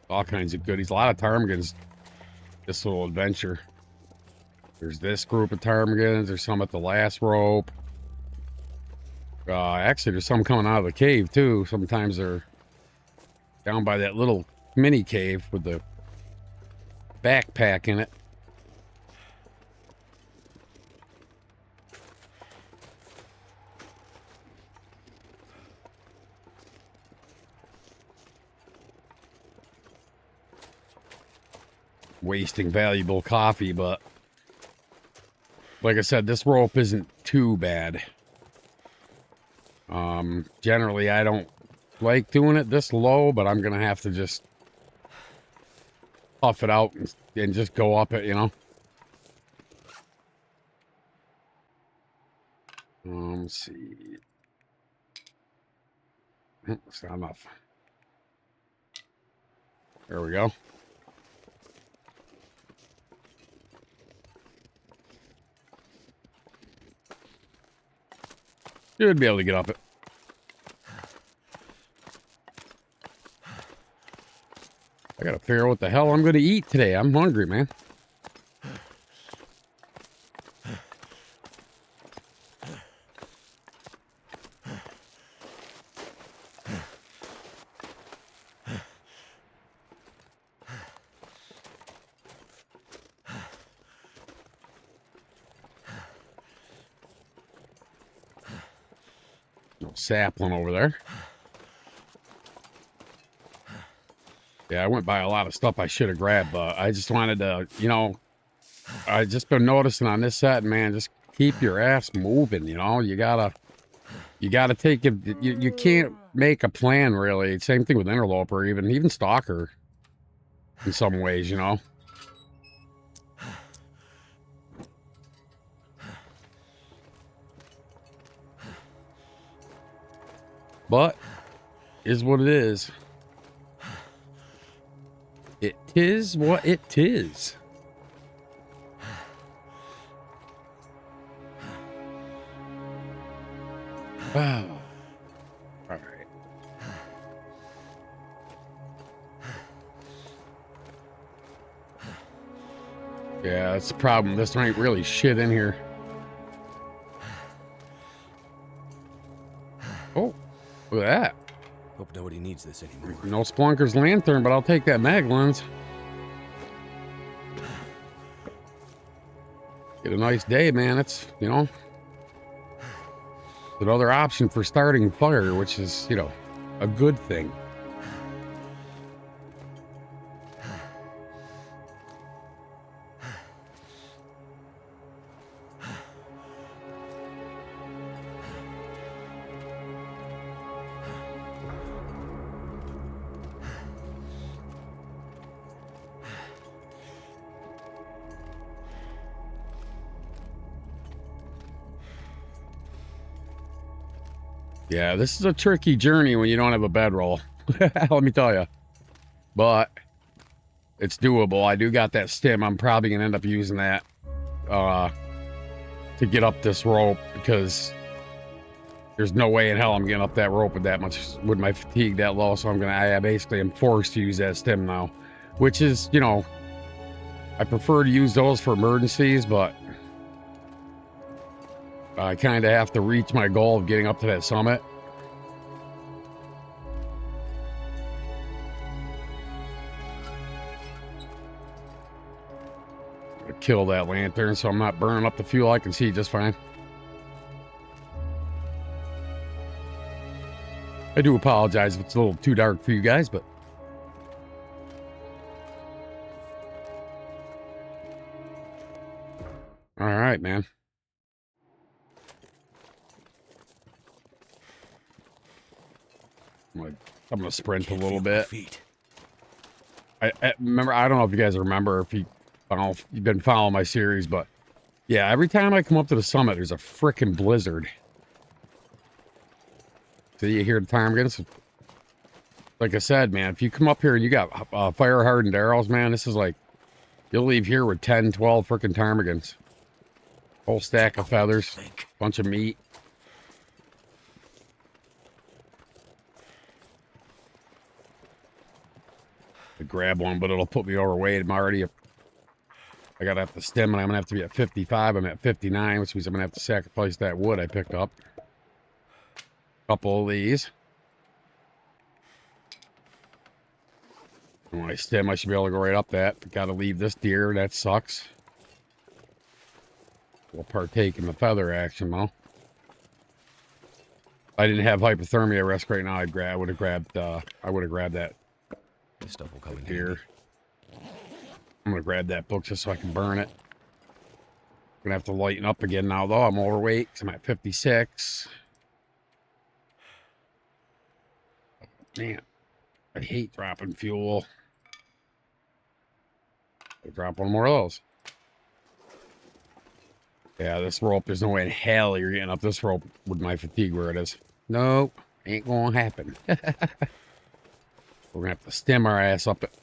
A: All kinds of goodies. A lot of ptarmigans. This little adventure. There's this group of ptarmigans. There's some at the last rope. Actually, there's some coming out of the cave, too. Sometimes they're down by that little mini cave with the backpack in it. Wasting valuable coffee, but like I said, this rope isn't too bad. Generally I don't like doing it this low, but I'm gonna have to just puff it out and just go up it, you know. Let's see. It's not enough. There we go. Should be able to get up it. I gotta figure out what the hell I'm gonna eat today. I'm hungry, man. No sapling over there. Yeah, I went by a lot of stuff I should have grabbed, but I just wanted to, you know, I just been noticing on this set, man, just keep your ass moving, you know. You gotta take it. You can't make a plan, really. Same thing with interloper, even stalker in some ways, you know. But is what it is. It is what it is. Wow. All right. Yeah, that's the problem. This ain't really shit in here. Oh, look at that.
B: Hope nobody needs this anymore.
A: No Splunker's lantern, but I'll take that mag lens. Get a nice day, man. It's, you know, another option for starting fire, which is, you know, a good thing. Yeah, this is a tricky journey when you don't have a bedroll. Let me tell you. But it's doable. I do got that stim. I'm probably going to end up using that to get up this rope, because there's no way in hell I'm getting up that rope with that much, with my fatigue that low. So I basically am forced to use that stim now, which is, you know, I prefer to use those for emergencies, but I kind of have to reach my goal of getting up to that summit. Kill that lantern so I'm not burning up the fuel. I can see just fine. I do apologize if it's a little too dark for you guys, but all right, man. I'm gonna sprint a little bit. I remember, I don't know if you guys remember, if you, I don't know if you've been following my series, but yeah, every time I come up to the summit, there's a freaking blizzard. So you hear the ptarmigans? Like I said, man, if you come up here and you got fire hardened arrows, man, this is like, you'll leave here with 10, 12 freaking ptarmigans. Whole stack of feathers, bunch of meat. I grab one, but it'll put me overweight. I'm already, I gotta have to stem, and I'm gonna have to be at 55. I'm at 59, which means I'm gonna have to sacrifice that wood I picked up. Couple of these. When I stem, I should be able to go right up that. But gotta leave this deer. That sucks. We'll partake in the feather action, though. If I didn't have hypothermia risk right now, I would have grabbed that.
B: This stuff will come in
A: Here. I'm gonna grab that book just so I can burn it. Gonna have to lighten up again now, though. I'm overweight, 'cause I'm at 56. Man, I hate dropping fuel. I'll drop one more of those. Yeah, this rope, there's no way in hell you're getting up this rope with my fatigue where it is. Nope, ain't gonna happen. We're gonna have to stem our ass up it.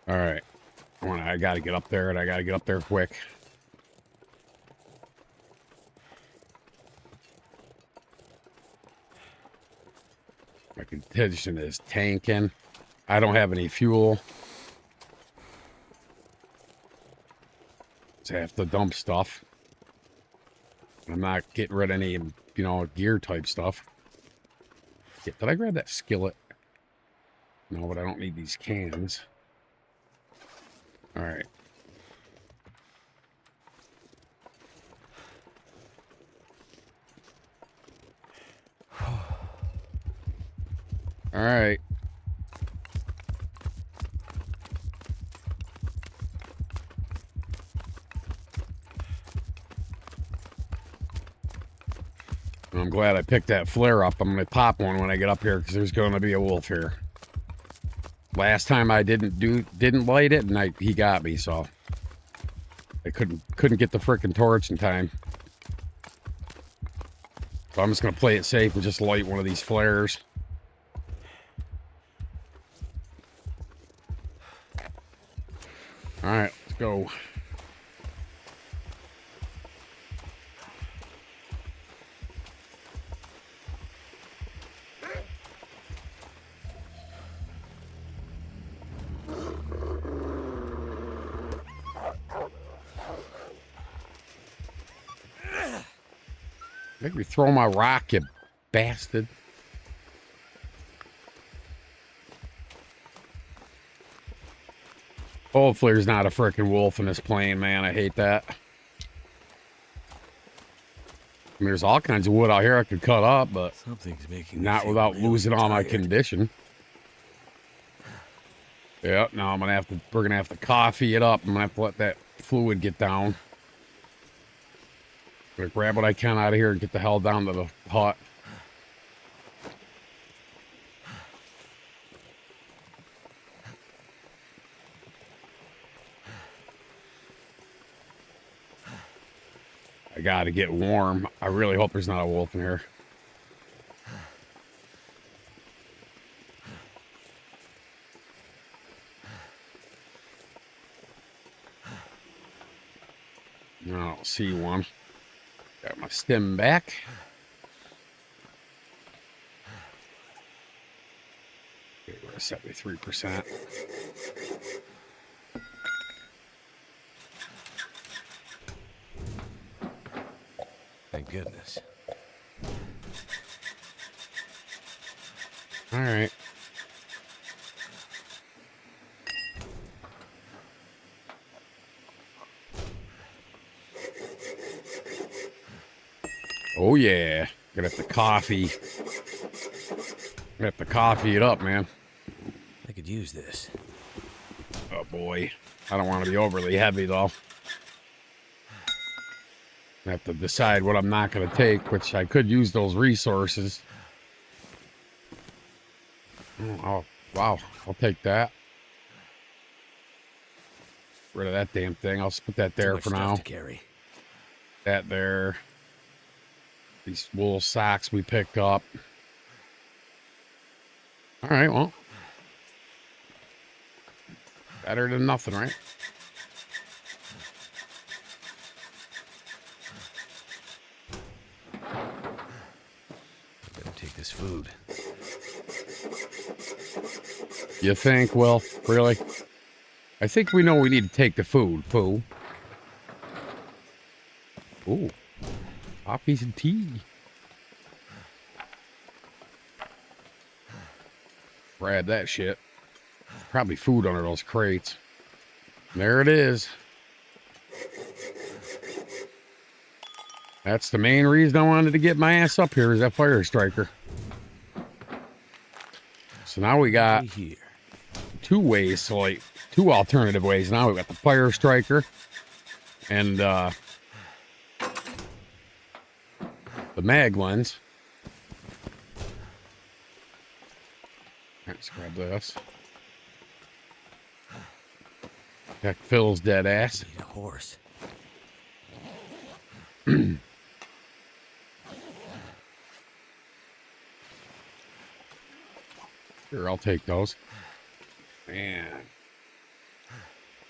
A: All right, I gotta get up there, and I gotta get up there quick. My condition is tanking. I don't have any fuel. So I have to dump stuff. I'm not getting rid of any, you know, gear type stuff. Yeah, did I grab that skillet? No, but I don't need these cans. All right. All right. I'm glad I picked that flare up. I'm going to pop one when I get up here, because there's going to be a wolf here. Last time I didn't light it, and he got me, so I couldn't get the frickin' torch in time. So I'm just going to play it safe and just light one of these flares. All right, let's go. Make me throw my rock, you bastard. Hopefully there's not a freaking wolf in this plane, man. I hate that. I mean, there's all kinds of wood out here I could cut up, but
B: Something's making me
A: not
B: feel
A: without
B: really
A: losing all my
B: tired.
A: condition. Yep, now we're gonna have to coffee it up. I'm gonna have to let that fluid get down. I'm gonna grab what I can out of here and get the hell down to the hut. I gotta get warm. I really hope there's not a wolf in here. I don't see one. Got my stem back. Okay, we're at 73%.
B: Thank goodness.
A: All right. Oh yeah, gonna have to coffee. Gonna have to coffee it up, man.
B: I could use this.
A: Oh boy, I don't want to be overly heavy though. I have to decide what I'm not gonna take, which I could use those resources. Oh wow, I'll take that. Rid of that damn thing. I'll just put that there for now.
B: To carry.
A: That there. These wool socks we picked up. All right, well. Better than nothing, right?
B: Better take this food.
A: You think, Will? Really? I think we know we need to take the food, Pooh. Ooh. Coffees and tea. Grab that shit. Probably food under those crates. There it is. That's the main reason I wanted to get my ass up here, is that fire striker. So now we got
B: Here.
A: two ways, so like two alternative ways. Now we got the fire striker and the mag lens. Let's grab this. Heck, Phil's dead ass.
B: Need a horse.
A: Sure, I'll take those. Man.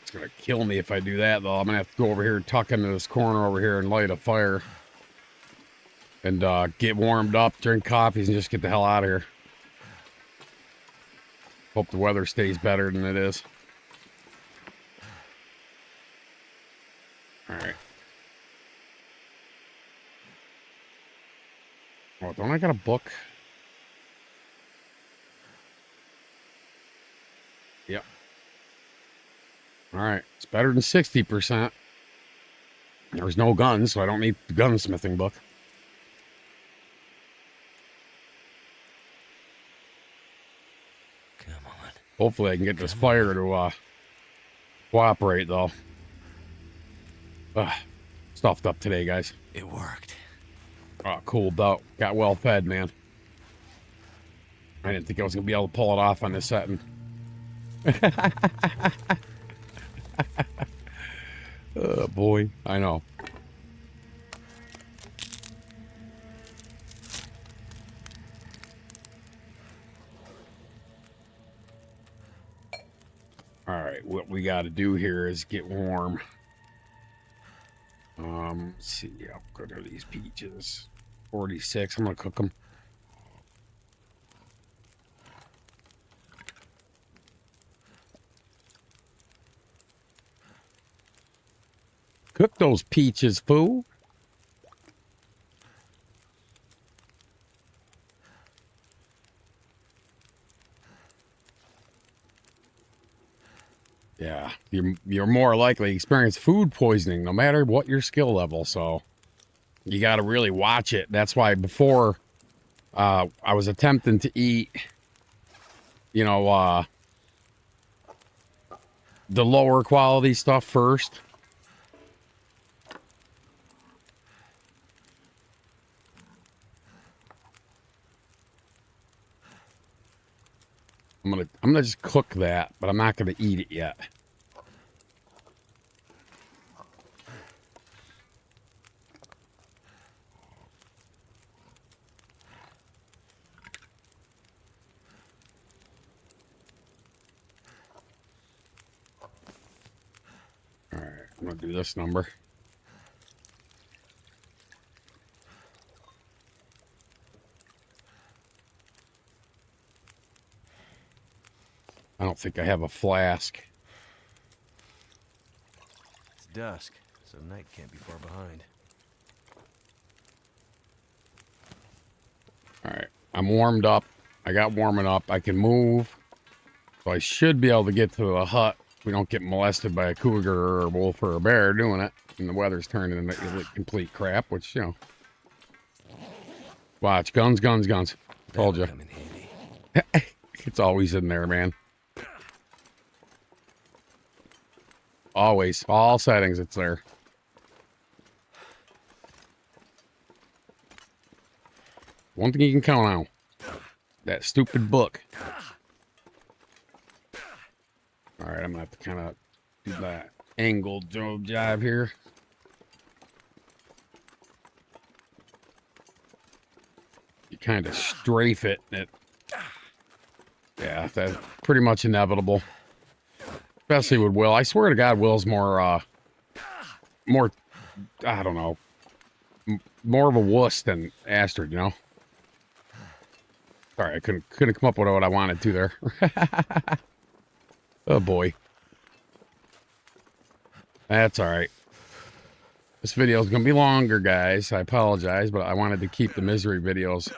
A: It's gonna kill me if I do that, though. I'm gonna have to go over here and tuck into this corner over here and light a fire. And get warmed up, drink coffees, and just get the hell out of here. Hope the weather stays better than it is. Alright. Oh, don't I got a book? Yep. Alright. It's better than 60%. There's no guns, so I don't need the gunsmithing book.
B: Come on.
A: Hopefully I can get this fire to cooperate, though. Stuffed up today, guys.
B: It worked.
A: Cooled out. Got well fed, man. I didn't think I was going to be able to pull it off on this setting. Oh, boy. I know. All right, what we got to do here is get warm. Let's see, how good are these peaches? 46. I'm gonna cook them. Cook those peaches, fool. you're more likely to experience food poisoning no matter what your skill level. So you got to really watch it. That's why before I was attempting to eat, you know, the lower quality stuff first. I'm gonna just cook that, but I'm not gonna eat it yet. All right, I'm gonna do this number. I don't think I have a flask.
B: It's dusk, so night can't be far behind.
A: All right, I'm warmed up. I got warming up. I can move. So I should be able to get to the hut. We don't get molested by a cougar or a wolf or a bear doing it. And the weather's turning into complete crap, which, you know. Watch. Guns, guns, guns. Told you.
B: Come in handy.
A: It's always in there, man. Always. All settings, it's there. One thing you can count on. That stupid book. Alright, I'm gonna have to kind of do that angled jive here. You kind of strafe it. Yeah, that's pretty much inevitable. Especially with Will. I swear to God, Will's more, I don't know, more of a wuss than Astrid, you know? Sorry, I couldn't come up with what I wanted to there. Oh, boy. That's all right. This video is going to be longer, guys. I apologize, but I wanted to keep the misery videos,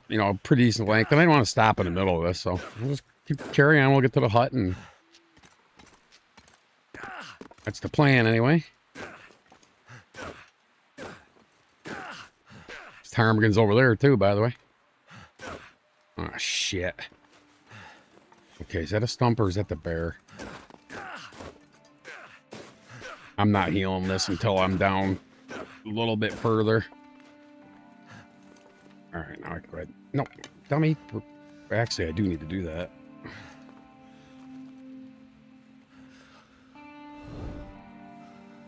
A: you know, pretty decent length. And I don't want to stop in the middle of this, so we'll just keep carrying on. We'll get to the hut, and that's the plan, anyway. Ptarmigan's over there, too, by the way. Oh, shit. Okay, is that a stump or is that the bear? I'm not healing this until I'm down a little bit further. All right, now I can go ahead. No, dummy. Actually, I do need to do that.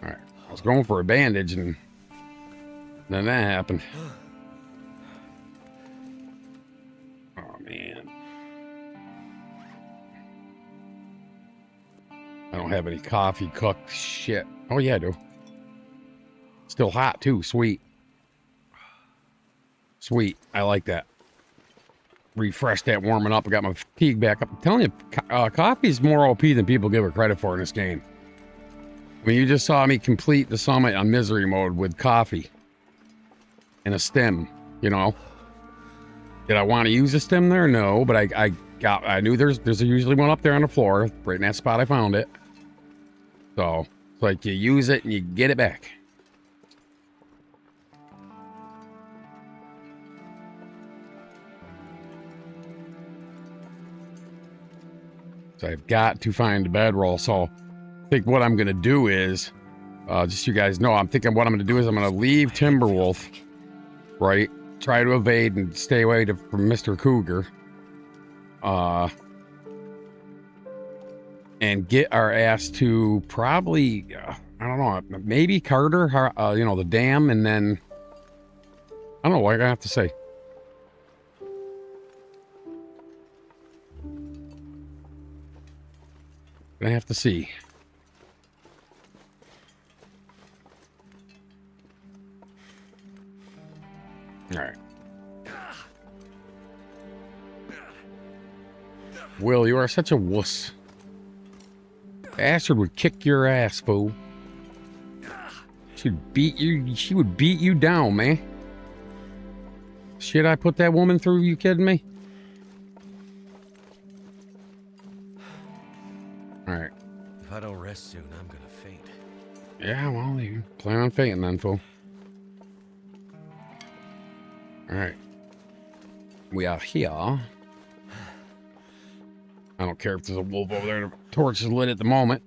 A: All right, I was going for a bandage and then that happened. Oh, man. I don't have any coffee cooked. Shit. Oh, yeah, I do. Still hot, too. Sweet. Sweet. I like that. Refresh that warming up. I got my fatigue back up. I'm telling you, coffee is more OP than people give it credit for in this game. I mean, you just saw me complete the summit on misery mode with coffee and a stem, you know. Did I want to use a stem there? No, but I knew there's usually one up there on the floor, right in that spot I found it. So it's like you use it and you get it back. So I've got to find a bedroll. So I think what I'm gonna do is, just so you guys know, I'm thinking what I'm gonna do is I'm gonna leave Timberwolf, right? Try to evade and stay away from Mr. Cougar. And get our ass to probably, I don't know, maybe Carter, you know, the dam, and then, I don't know what I have to say. I have to see. All right. Will, you are such a wuss. Astrid would kick your ass, fool. She'd beat you. She would beat you down, man. Shit I put that woman through, you kidding me? All right.
B: If I don't rest soon, I'm gonna faint.
A: Yeah, well, you plan on fainting then, fool. Alright. We are here. I don't care if there's a wolf over there. The torch is lit at the moment.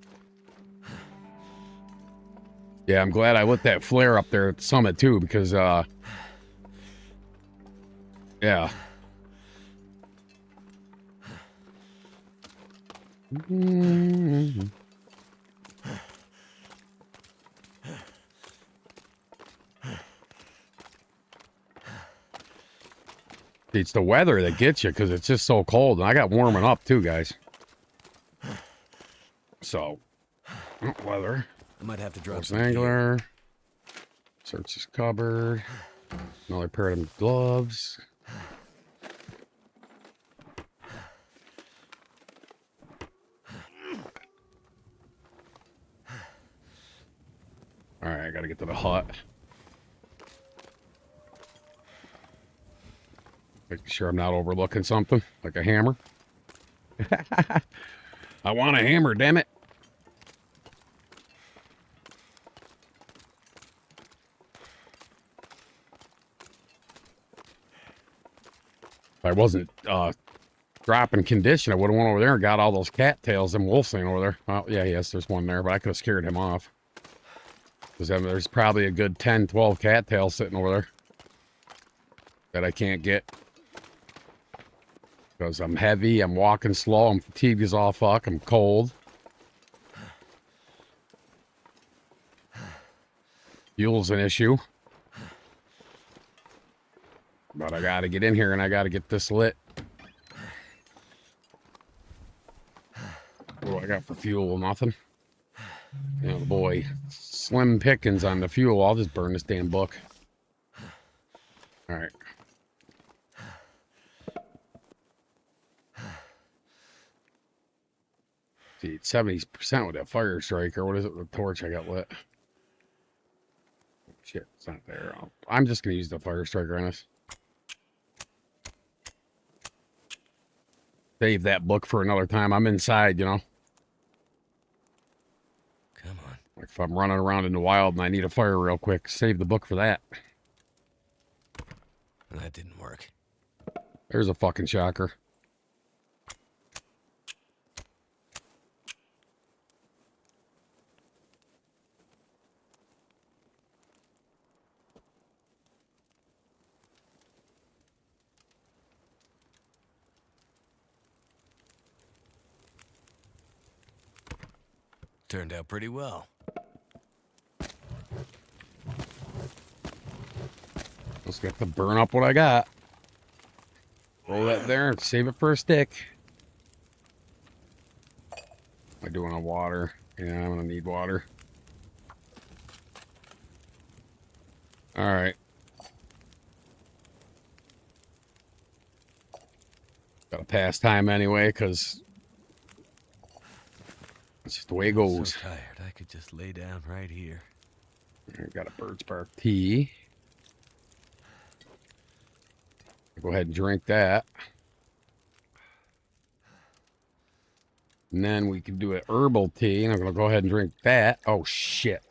A: Yeah, I'm glad I lit that flare up there at the summit, too, because, yeah. It's the weather that gets you because it's just so cold. And I got warming up too, guys. So, weather.
B: I might have to drop
A: Horse
B: some gear.
A: angler. Search this cupboard. Another pair of gloves. All right, I gotta get to the hut. Making sure I'm not overlooking something, like a hammer. I want a hammer, damn it. If I wasn't dropping condition, I would have went over there and got all those cattails and wolf saying over there. Well, yeah, yes, there's one there, but I could have scared him off. Because there's probably a good 10, 12 cattails sitting over there that I can't get. Because I'm heavy, I'm walking slow, I'm fatigued as all fuck, I'm cold. Fuel's an issue. But I gotta get in here and I gotta get this lit. What do I got for fuel? Nothing. Oh boy. Slim pickings on the fuel. I'll just burn this damn book. Alright. See, 70% with that fire striker. What is it with the torch I got lit? Shit, it's not there. I'm just gonna use the fire striker on this. Save that book for another time. I'm inside, you know.
B: Come on.
A: Like if I'm running around in the wild and I need a fire real quick, save the book for that.
B: That didn't work.
A: There's a fucking shocker.
B: Turned out pretty well.
A: Just got to burn up what I got. Roll that there and save it for a stick. Am I doing a water? Yeah, I'm gonna need water. Alright. Gotta pass time anyway, because it's just the way it
B: I'm
A: goes.
B: so tired. I could just lay down right here.
A: I got a bird's bark tea. Go ahead and drink that. And then we can do an herbal tea, and I'm gonna go ahead and drink that. Oh shit.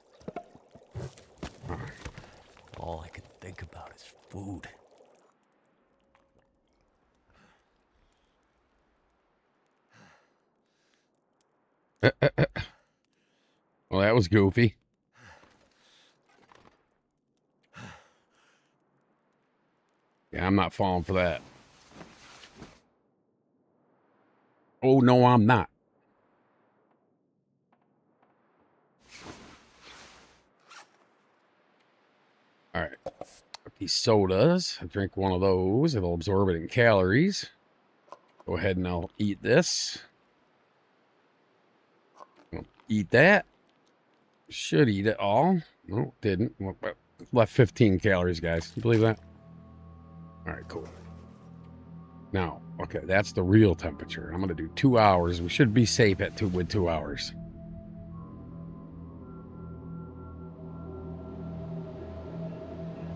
B: All I could think about is food.
A: Well, that was goofy. Yeah, I'm not falling for that. Oh, no, I'm not. All right. These sodas. I drink one of those. It'll absorb it in calories. Go ahead and I'll eat this. I'll eat that. Should eat it all. No, didn't. Well, left 15 calories, guys. You believe that? All right, cool. Now, okay, that's the real temperature. I'm going to do 2 hours. We should be safe at 2 hours.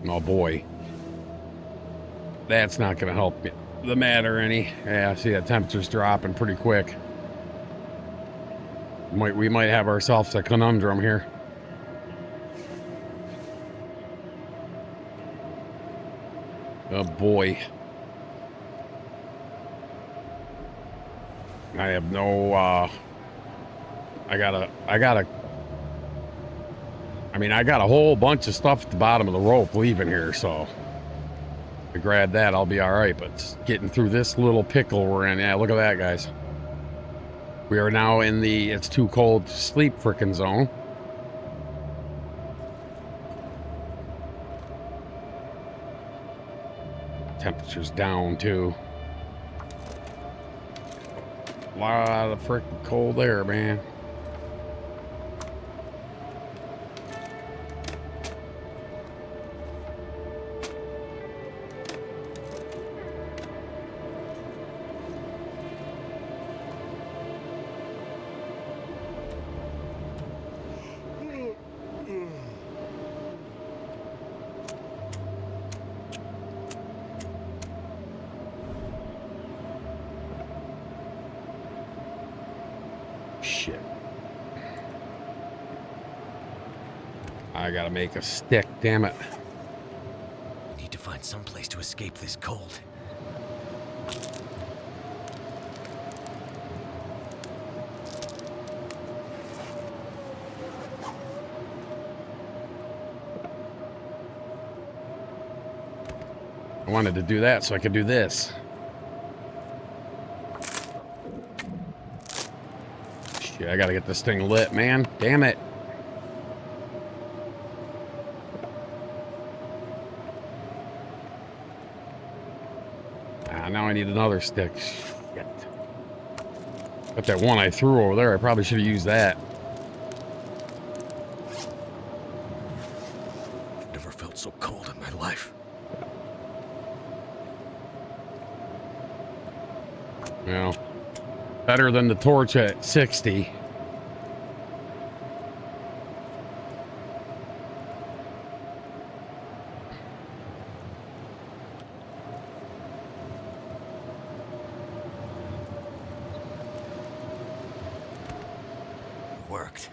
A: Oh, boy. That's not going to help the matter any. Yeah, see that temperature's dropping pretty quick. We might have ourselves a conundrum here. Oh boy. I have no I mean, I got a whole bunch of stuff at the bottom of the rope leaving here, so if I grab that, I'll be all right. But getting through this little pickle we're in, yeah, look at that, guys. We are now in the it's too cold to sleep frickin' zone. Temperature's down too. A lot of frickin' cold air, man. Shit. I gotta make a stick, damn it.
B: We need to find some place to escape this cold.
A: I wanted to do that so I could do this. Shit, I gotta get this thing lit, man. Damn it. Now I need another stick. Shit. But that one I threw over there, I probably should have used that.
B: Never felt so cold in my life.
A: Well, better than the torch at 60.
B: Worked.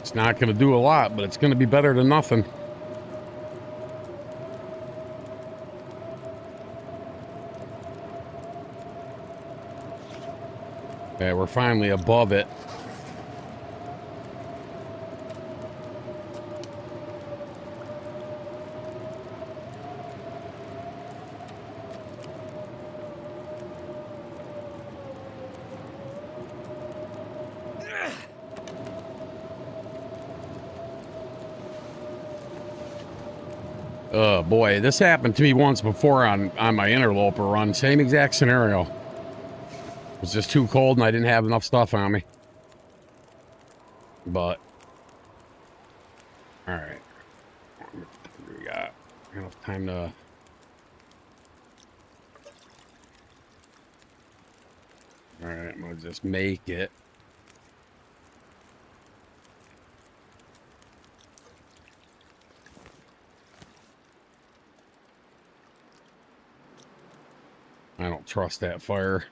A: It's not going to do a lot, but it's going to be better than nothing. Yeah, we're finally above it. Oh boy, this happened to me once before on my interloper run. Same exact scenario. It was just too cold and I didn't have enough stuff on me. But all right, we got enough time to. All right, I'm gonna just make it. I don't trust that fire.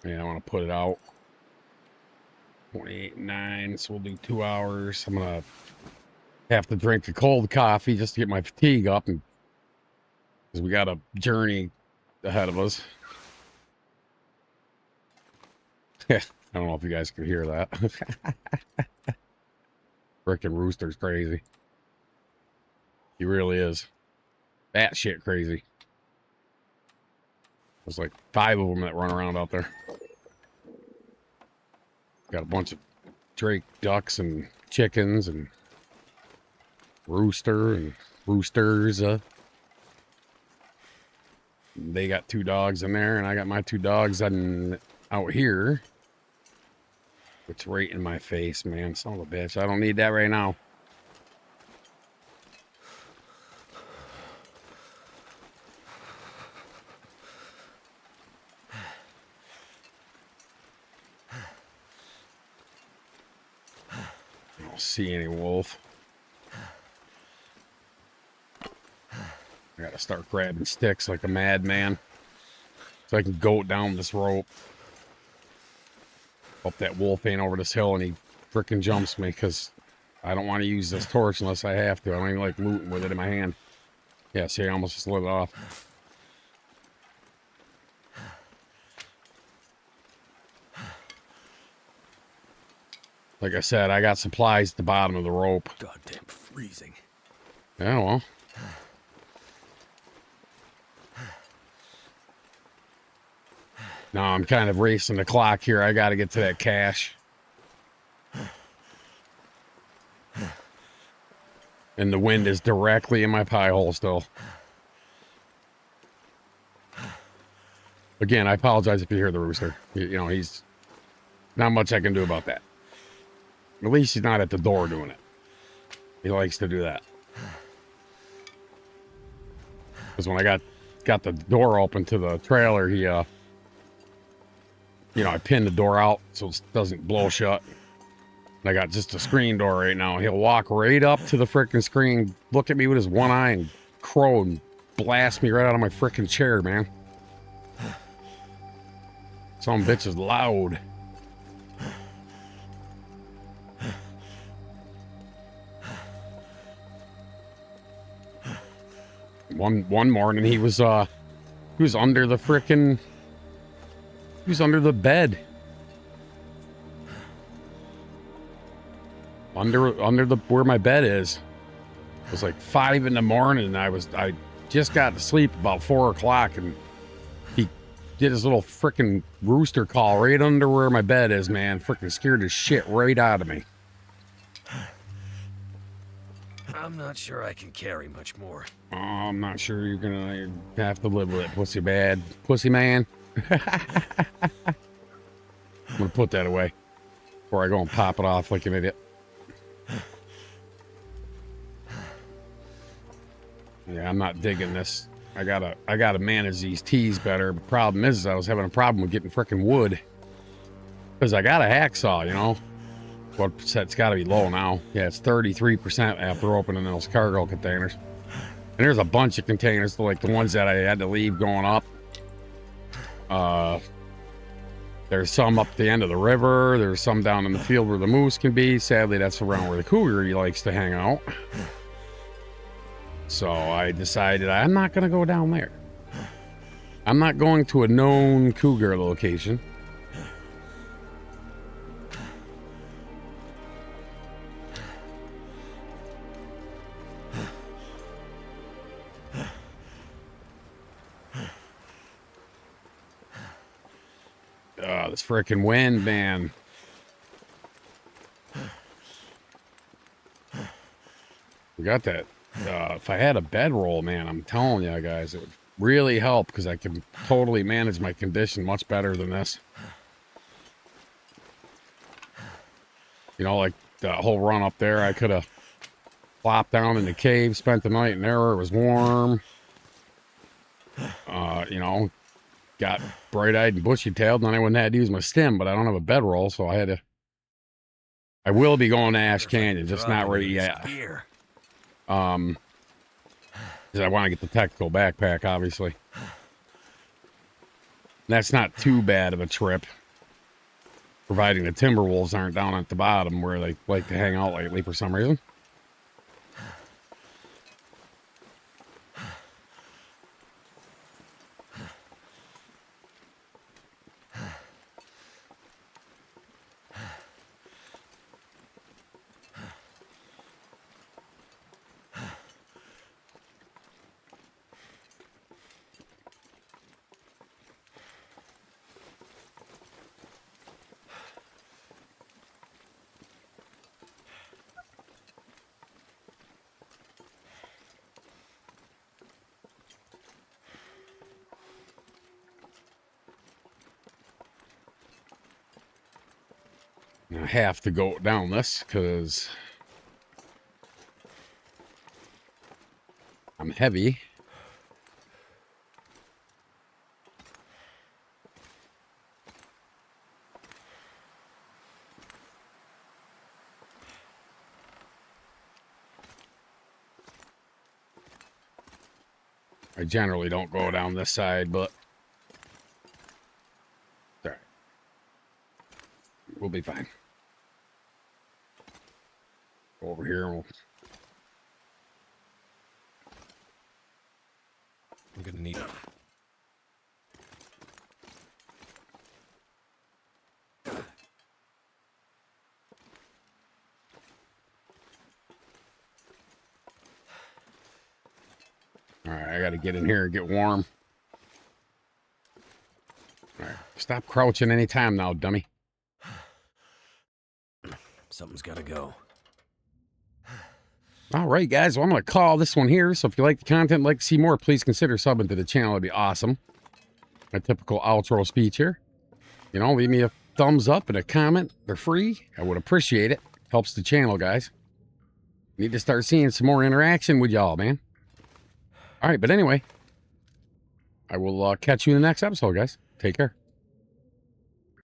A: Yeah, I want to put it out. 28.9, so we'll do 2 hours. I'm gonna have to drink a cold coffee just to get my fatigue up, and because we got a journey ahead of us. I don't know if you guys can hear that. Frickin' rooster's crazy. He really is. That shit crazy. There's like 5 of them that run around out there. Got a bunch of drake ducks and chickens and roosters. They got 2 dogs in there, and I got my 2 dogs out here. It's right in my face, man. Son of a bitch. I don't need that right now. I don't see any wolf. I got Gotta start grabbing sticks like a madman so I can go down this rope. Hope that wolf ain't over this hill and he frickin' jumps me, because I don't want to use this torch unless I have to. I don't even like looting with it in my hand. Yeah, see, I almost just lit it off. Like I said, I got supplies at the bottom of the rope.
B: Goddamn freezing.
A: Yeah, well. No, I'm kind of racing the clock here. I got to get to that cache. And the wind is directly in my pie hole still. Again, I apologize if you hear the rooster. You know, he's not much I can do about that. At least he's not at the door doing it. He likes to do that. Because when I got the door open to the trailer, he, you know, I pinned the door out so it doesn't blow shut. And I got just a screen door right now. He'll walk right up to the frickin' screen, look at me with his one eye, and crow and blast me right out of my frickin' chair, man. Some bitch is loud. One morning he was under the frickin', he was under the bed. Under the where my bed is. It was like 5 in the morning, and I just got to sleep about 4 o'clock, and he did his little frickin' rooster call right under where my bed is, man. Frickin' scared the shit right out of me.
B: I'm not sure I can carry much more.
A: Oh, I'm not sure you're gonna have to live with it, pussy man. I'm gonna put that away before I go and pop it off like an idiot. Yeah, I'm not digging this. I gotta manage these teas better. The problem is I was having a problem with getting frickin' wood. Because I got a hacksaw, you know. What percent's gotta be low now? Yeah, it's 33% after opening those cargo containers. And there's a bunch of containers, like the ones that I had to leave going up. There's some up the end of the river. There's some down in the field where the moose can be. Sadly, that's around where the cougar he likes to hang out. So I decided I'm not going to go down there. I'm not going to a known cougar location. This frickin' wind, man. We got that. If I had a bedroll, man, I'm telling you guys, it would really help, because I can totally manage my condition much better than this. You know, like the whole run up there, I could have plopped down in the cave, spent the night in there where it was warm. You know, got bright-eyed and bushy-tailed, and then I wouldn't have to use my stem, but I don't have a bedroll, so I had to... I will be going to Ash Canyon, just not ready yet. Because I want to get the technical backpack, obviously. That's not too bad of a trip, providing the Timberwolves aren't down at the bottom where they like to hang out lately for some reason. I have to go down this because I'm heavy. I generally don't go down this side, but it's all right. We'll be fine. Go over here and we'll...
B: I'm gonna need...
A: All right, I got to get in here and get warm. All right, stop crouching any time now, dummy.
B: Something's gotta go.
A: All right, guys, well, I'm going to call this one here. So if you like the content, like to see more, please consider subbing to the channel. It'd be awesome. My typical outro speech here. You know, leave me a thumbs up and a comment. They're free. I would appreciate it. Helps the channel, guys. Need to start seeing some more interaction with y'all, man. All right, but anyway, I will catch you in the next episode, guys. Take care.